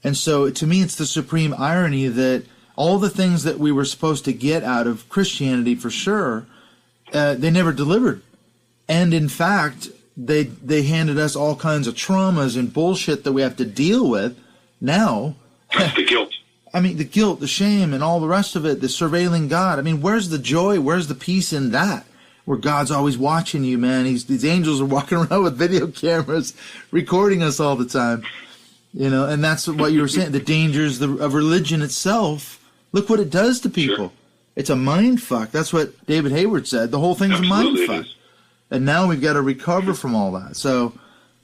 And so to me, it's the supreme irony that all the things that we were supposed to get out of Christianity for sure, they never delivered. And in fact, they handed us all kinds of traumas and bullshit that we have to deal with now. That's the guilt. I mean, the guilt, the shame, and all the rest of it, the surveilling God. I mean, where's the joy? Where's the peace in that? Where God's always watching you, man. These angels are walking around with video cameras, recording us all the time. You know, and that's what you were saying. The dangers of religion itself. Look what it does to people. Sure. It's a mind fuck. That's what David Hayward said. The whole thing's a mind fuck. And now we've got to recover from all that. So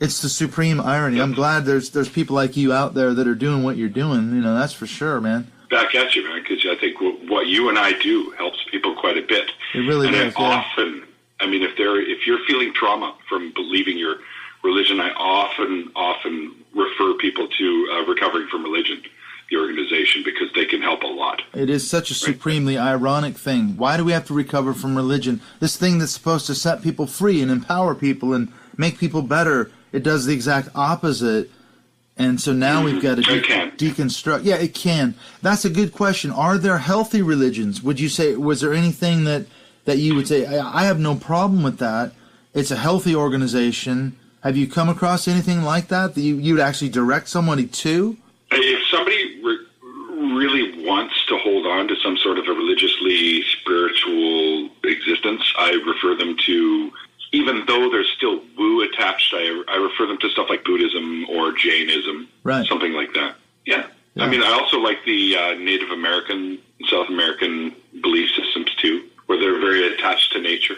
it's the supreme irony. I'm glad there's people like you out there that are doing what you're doing. You know, that's for sure, man. Back at you, man, because I think what you and I do helps people quite a bit. It really does. Often, I mean, if if you're feeling trauma from believing your religion, I often refer people to Recovering from Religion, the organization, because they can help a lot. It is such a supremely ironic thing. Why do we have to recover from religion? This thing that's supposed to set people free and empower people and make people better, it does the exact opposite. And so now we've got to deconstruct. Yeah, it can. That's a good question. Are there healthy religions? Would you say, was there anything that you would say, I have no problem with that? It's a healthy organization. Have you come across anything like that you'd actually direct somebody to? If somebody really wants to hold on to some sort of a religiously spiritual existence, I refer them to, even though there's still woo attached, I refer them to stuff like Buddhism or Jainism, right? Something like that. Yeah. I mean, I also like the Native American, South American belief systems too, where they're very attached to nature,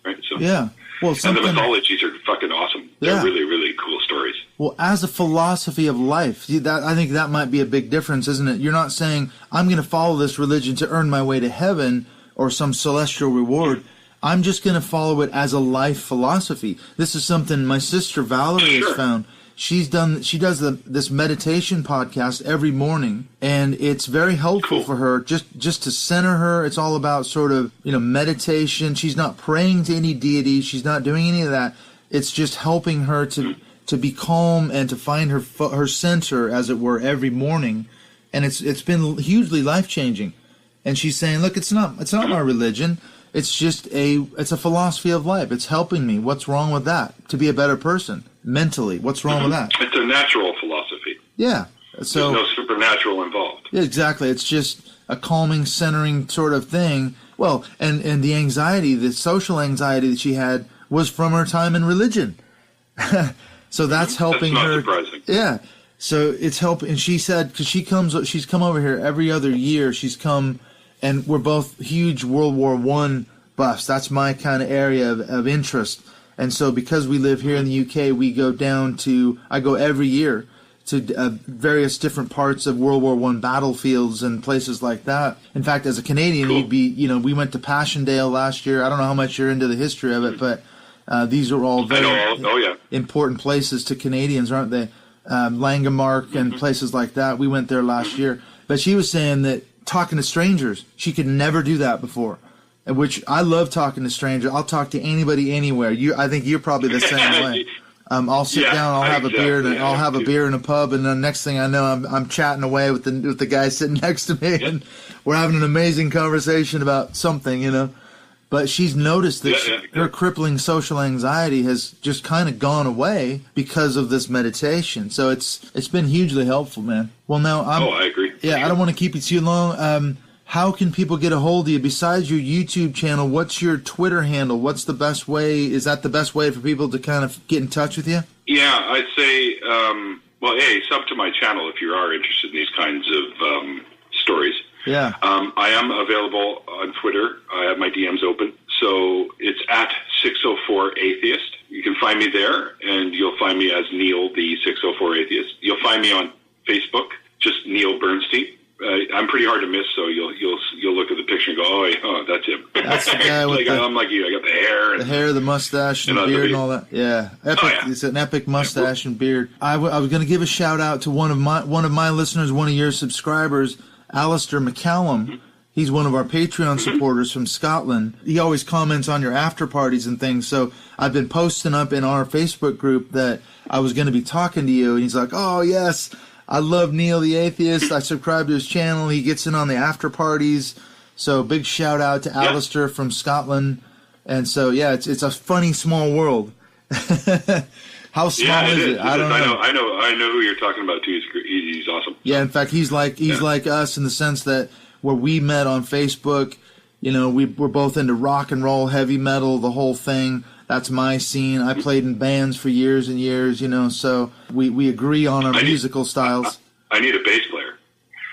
right? So yeah. Well, and the mythologies are fucking awesome. They're really, really cool stories. Well, as a philosophy of life, I think that might be a big difference, isn't it? You're not saying, I'm going to follow this religion to earn my way to heaven or some celestial reward. I'm just going to follow it as a life philosophy. This is something my sister Valerie has found. She does this meditation podcast every morning, and it's very helpful for her just to center her. It's all about sort of, meditation. She's not praying to any deity. She's not doing any of that. It's just helping her to be calm and to find her center, as it were, every morning. And it's been hugely life-changing. And she's saying, look, it's not my religion. It's a philosophy of life. It's helping me. What's wrong with that? To be a better person mentally. What's wrong with that? It's a natural philosophy. Yeah. So there's no supernatural involved. Yeah, exactly. It's just a calming, centering sort of thing. Well, and the anxiety, the social anxiety that she had was from her time in religion. So that's helping her. That's not surprising. Yeah. So it's helping. And she said, because she's come over here every other year. She's come, and we're both huge World War I buffs. That's my kind of area of interest. And so because we live here in the UK, we go I go every year to various different parts of World War I battlefields and places like that. In fact, as a Canadian, we went to Passchendaele last year. I don't know how much you're into the history of it, but these are all very important places to Canadians, aren't they? Langemark and places like that. We went there last year. But she was saying that talking to strangers, she could never do that before. Which I love talking to strangers. I'll talk to anybody anywhere. I think you're probably the same way. I'll sit down, I'll have a beer, and I'll have a beer in a pub, and the next thing I know, I'm chatting away with the guy sitting next to me, and we're having an amazing conversation about something, But she's noticed that her crippling social anxiety has just kind of gone away because of this meditation. So it's been hugely helpful, man. Well, now I agree. Yeah, I don't want to keep you too long. How can people get a hold of you? Besides your YouTube channel, what's your Twitter handle? What's the best way? Is that the best way for people to kind of get in touch with you? Yeah, I'd say, sub to my channel if you are interested in these kinds of stories. Yeah. I am available on Twitter. I have my DMs open. So it's at 604 Atheist. You can find me there, and you'll find me as Neil, the 604 Atheist. You'll find me on Facebook, just Neil Bernstein. I'm pretty hard to miss, so you'll look at the picture and go, oh, that's him. That's the guy with I'm like you. I got the hair, the mustache, and the beard, and all that. Yeah, epic. It's an epic mustache and beard. I was going to give a shout out to one of my listeners, one of your subscribers, Alistair McCallum. He's one of our Patreon supporters from Scotland. He always comments on your after parties and things. So I've been posting up in our Facebook group that I was going to be talking to you, and he's like, oh yes. I love Neil the Atheist. I subscribe to his channel. He gets in on the after parties. So big shout out to Alistair from Scotland. And so, it's a funny small world. How small is it? I don't know. I know who you're talking about too. He's awesome. Yeah, in fact, he's like us in the sense that where we met on Facebook, we're both into rock and roll, heavy metal, the whole thing. That's my scene. I played in bands for years and years, so we agree on our musical styles. I need a bass player.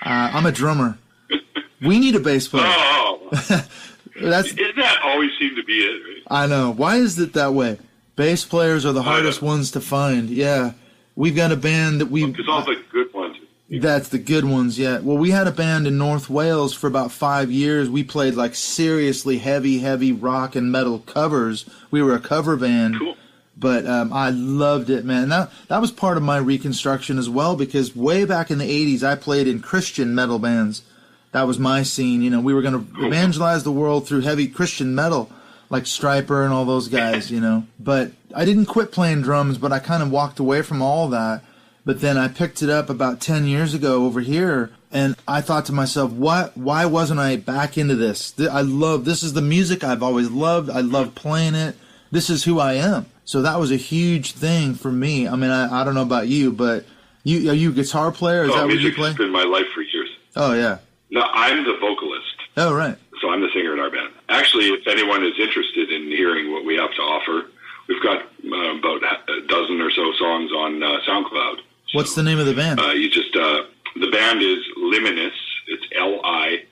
I'm a drummer. We need a bass player. Oh. Isn't that always seemed to be it? Right? I know. Why is it that way? Bass players are the hardest ones to find. Yeah. We've got a band that because all the good ones. That's the good ones, yeah. Well, we had a band in North Wales for about 5 years. We played like seriously heavy rock and metal covers. We were a cover band. Cool. But I loved it, man. That was part of my reconstruction as well, because way back in the 80s, I played in Christian metal bands. That was my scene. You know, we were going to evangelize the world through heavy Christian metal, like Stryper and all those guys, you know. But I didn't quit playing drums, but I kind of walked away from all that. But then I picked it up about 10 years ago over here, and I thought to myself, why wasn't I back into this? This is the music I've always loved. I love playing it. This is who I am. So that was a huge thing for me. I mean, I don't know about you, but are you a guitar player? Is that what you play? Music's been my life for years. Oh, yeah. No, I'm the vocalist. Oh, right. So I'm the singer in our band. Actually, if anyone is interested in hearing what we have to offer, we've got about a dozen or so songs on SoundCloud. What's the name of the band? The band is Liminus. It's Liminnis.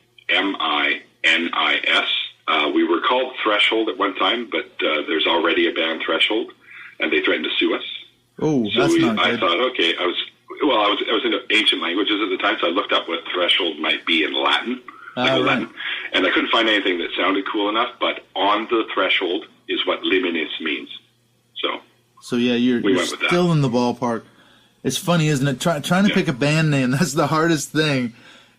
We were called Threshold at one time, but there's already a band, Threshold, and they threatened to sue us. Oh, so that's not good. I thought, okay, I was into ancient languages at the time, so I looked up what threshold might be in Latin, Latin, and I couldn't find anything that sounded cool enough. But on the threshold is what Liminus means. So yeah, you're still in the ballpark. It's funny, isn't it? Trying to pick a band name, that's the hardest thing.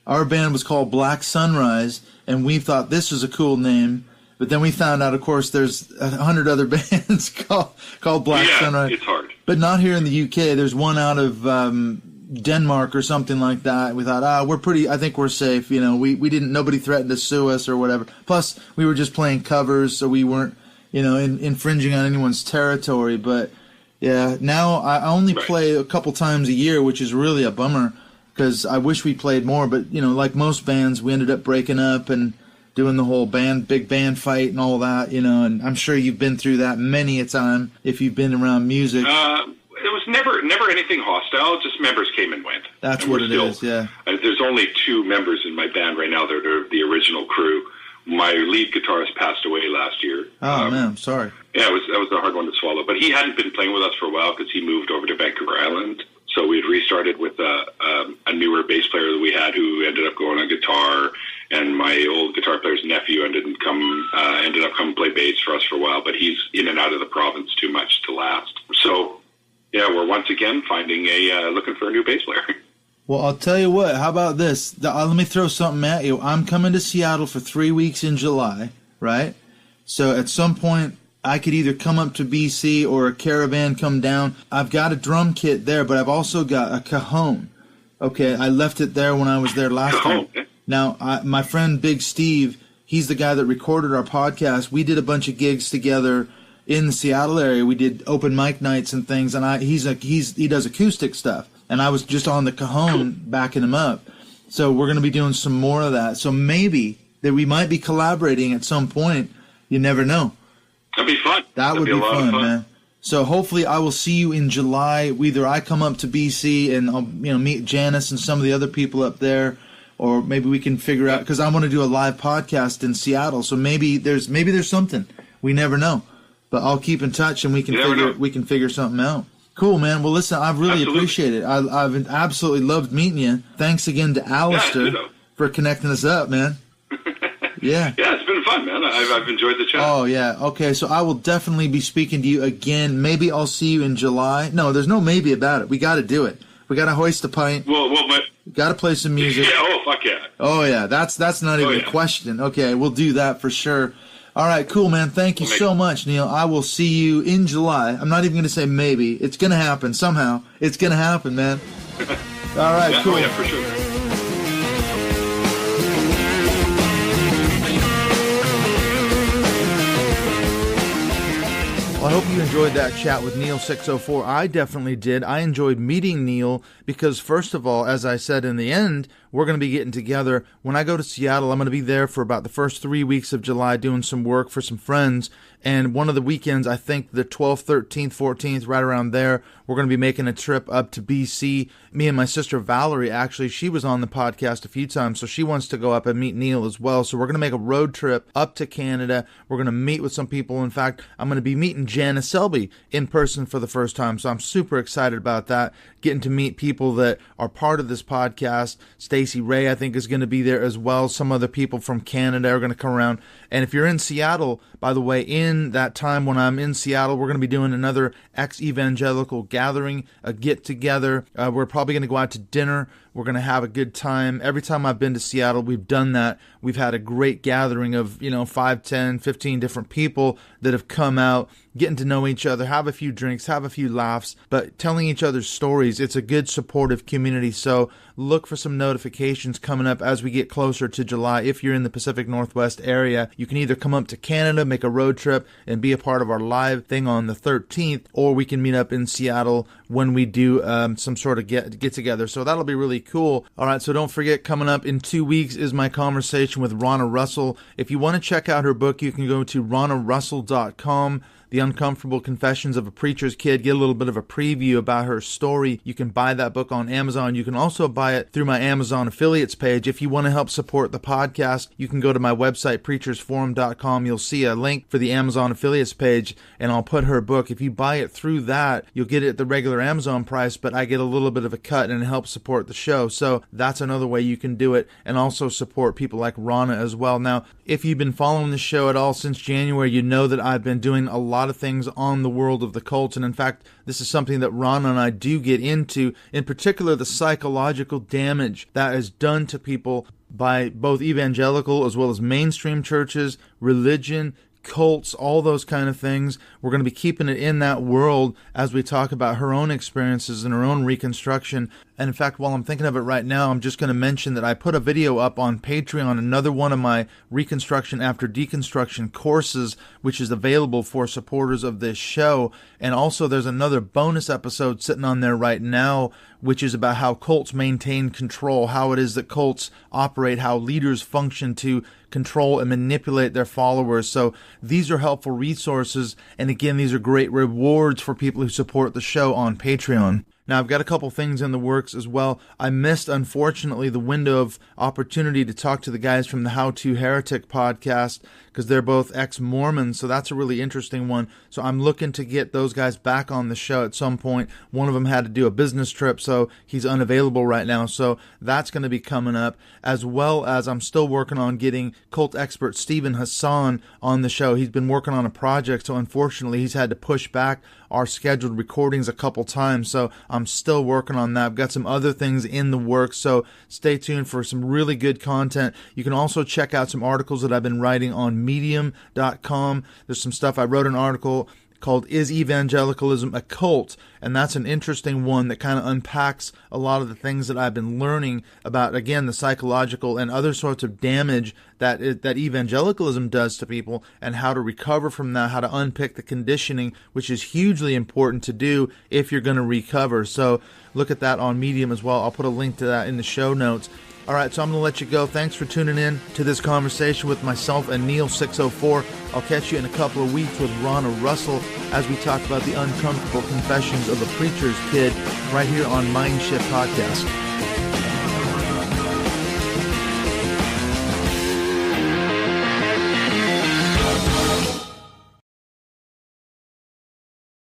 Our band was called Black Sunrise, and we thought this was a cool name. But then we found out, of course, there's 100 other bands called Black Sunrise. Yeah, it's hard. But not here in the UK. There's one out of Denmark or something like that. We thought, I think we're safe. You know, we didn't, nobody threatened to sue us or whatever. Plus, we were just playing covers, so we weren't, infringing on anyone's territory. But yeah, now I only play a couple times a year, which is really a bummer, because I wish we played more. But, like most bands, we ended up breaking up and doing the whole big band fight and all that, and I'm sure you've been through that many a time if you've been around music. It was never anything hostile, just members came and went. That's what it is, yeah. There's only 2 members in my band right now that are the original crew. My lead guitarist passed away last year. Oh, man, I'm sorry. Yeah, that was a hard one to swallow. But he hadn't been playing with us for a while because he moved over to Vancouver Island. So we had restarted with a newer bass player that we had who ended up going on guitar, and my old guitar player's nephew ended up coming play bass for us for a while, but he's in and out of the province too much to last. So, yeah, we're once again looking for a new bass player. Well, I'll tell you what, how about this? Let me throw something at you. I'm coming to Seattle for 3 weeks in July, right? So at some point, I could either come up to BC or a caravan come down. I've got a drum kit there, but I've also got a cajon. Okay, I left it there when I was there last time. Now, my friend Big Steve, he's the guy that recorded our podcast. We did a bunch of gigs together in the Seattle area. We did open mic nights and things, and he does acoustic stuff. And I was just on the cajon backing him up. So we're going to be doing some more of that. So maybe that we might be collaborating at some point. You never know. That'd be fun. That would be fun, man. So hopefully I will see you in July. Either I come up to BC and I'll meet Janice and some of the other people up there, or maybe we can figure out, because I want to do a live podcast in Seattle. So maybe there's something. We never know. But I'll keep in touch and we can figure something out. Cool, man. Well, listen, I've really appreciated it. I've absolutely loved meeting you. Thanks again to Alistair for connecting us up, man. Yeah. Yeah, it's been fun, man. I've enjoyed the chat. Oh, yeah. Okay, so I will definitely be speaking to you again. Maybe I'll see you in July. No, there's no maybe about it. We got to do it. We got to hoist a pint. Well, we got to play some music. Yeah, fuck yeah. Oh, yeah. That's not even a question. Okay, we'll do that for sure. All right, cool, man. Thank you so much, Neil. I will see you in July. I'm not even going to say maybe. It's going to happen somehow. It's going to happen, man. All right, cool. Oh, yeah, for sure. Well, I hope you enjoyed that chat with Neil604. I definitely did. I enjoyed meeting Neil because, first of all, as I said in the end, we're going to be getting together. When I go to Seattle, I'm going to be there for about the first 3 weeks of July doing some work for some friends. And one of the weekends, I think the 12th, 13th, 14th, right around there, we're going to be making a trip up to BC. Me and my sister Valerie, actually, she was on the podcast a few times, so she wants to go up and meet Neil as well. So we're going to make a road trip up to Canada. We're going to meet with some people. In fact, I'm going to be meeting Janice Selby in person for the first time, so I'm super excited about that, getting to meet people that are part of this podcast. Stacey Ray, I think, is going to be there as well. Some other people from Canada are going to come around. And if you're in Seattle, by the way, in that time when I'm in Seattle, we're going to be doing another ex-evangelical gathering, a get-together. We're probably going to go out to dinner. We're going to have a good time. Every time I've been to Seattle, we've done that. We've had a great gathering of, 5, 10, 15 different people that have come out, getting to know each other, have a few drinks, have a few laughs, but telling each other's stories. It's a good, supportive community. So look for some notifications coming up as we get closer to July. If you're in the Pacific Northwest area, you can either come up to Canada, make a road trip, and be a part of our live thing on the 13th, or we can meet up in Seattle when we do some sort of get-together. So that'll be really cool. All right, so don't forget, coming up in 2 weeks is my conversation with Ronna Russell. If you want to check out her book, you can go to ronnarussell.com. The Uncomfortable Confessions of a Preacher's Kid. Get a little bit of a preview about her story. You can buy that book on Amazon. You can also buy it through my Amazon affiliates page. If you want to help support the podcast, you can go to my website, preachersforum.com. You'll see a link for the Amazon affiliates page, and I'll put her book. If you buy it through that, you'll get it at the regular Amazon price, but I get a little bit of a cut, and it helps support the show. So that's another way you can do it, and also support people like Ronna as well. Now, if you've been following the show at all since January, you know that I've been doing a lot of things on the world of the cults, and in fact, this is something that Ronna and I do get into, in particular the psychological damage that is done to people by both evangelical as well as mainstream churches, religion, cults, all those kind of things. We're going to be keeping it in that world as we talk about her own experiences and her own reconstruction. And in fact, while I'm thinking of it right now, I'm just going to mention that I put a video up on Patreon, another one of my Reconstruction After Deconstruction courses, which is available for supporters of this show. And also there's another bonus episode sitting on there right now, which is about how cults maintain control, how it is that cults operate, how leaders function to control and manipulate their followers. So these are helpful resources. And again, these are great rewards for people who support the show on Patreon. Now, I've got a couple things in the works as well. I missed, unfortunately, the window of opportunity to talk to the guys from the How to Heretic podcast because they're both ex-Mormons, so that's a really interesting one. So I'm looking to get those guys back on the show at some point. One of them had to do a business trip, so he's unavailable right now. So that's going to be coming up, as well as I'm still working on getting cult expert Stephen Hassan on the show. He's been working on a project, so unfortunately he's had to push back our scheduled recordings a couple times, so I'm still working on that. I've got some other things in the works, so stay tuned for some really good content. You can also check out some articles that I've been writing on medium.com. There's some stuff. I wrote an article called Is Evangelicalism a Cult? And that's an interesting one that kind of unpacks a lot of the things that I've been learning about, again, the psychological and other sorts of damage that evangelicalism does to people, and how to recover from that, how to unpick the conditioning, which is hugely important to do if you're going to recover. So look at that on Medium as well. I'll put a link to that in the show notes. All right, so I'm going to let you go. Thanks for tuning in to this conversation with myself and Neil604. I'll catch you in a couple of weeks with Ronna Russell as we talk about the uncomfortable confessions of a preacher's kid right here on Mindshift Podcast.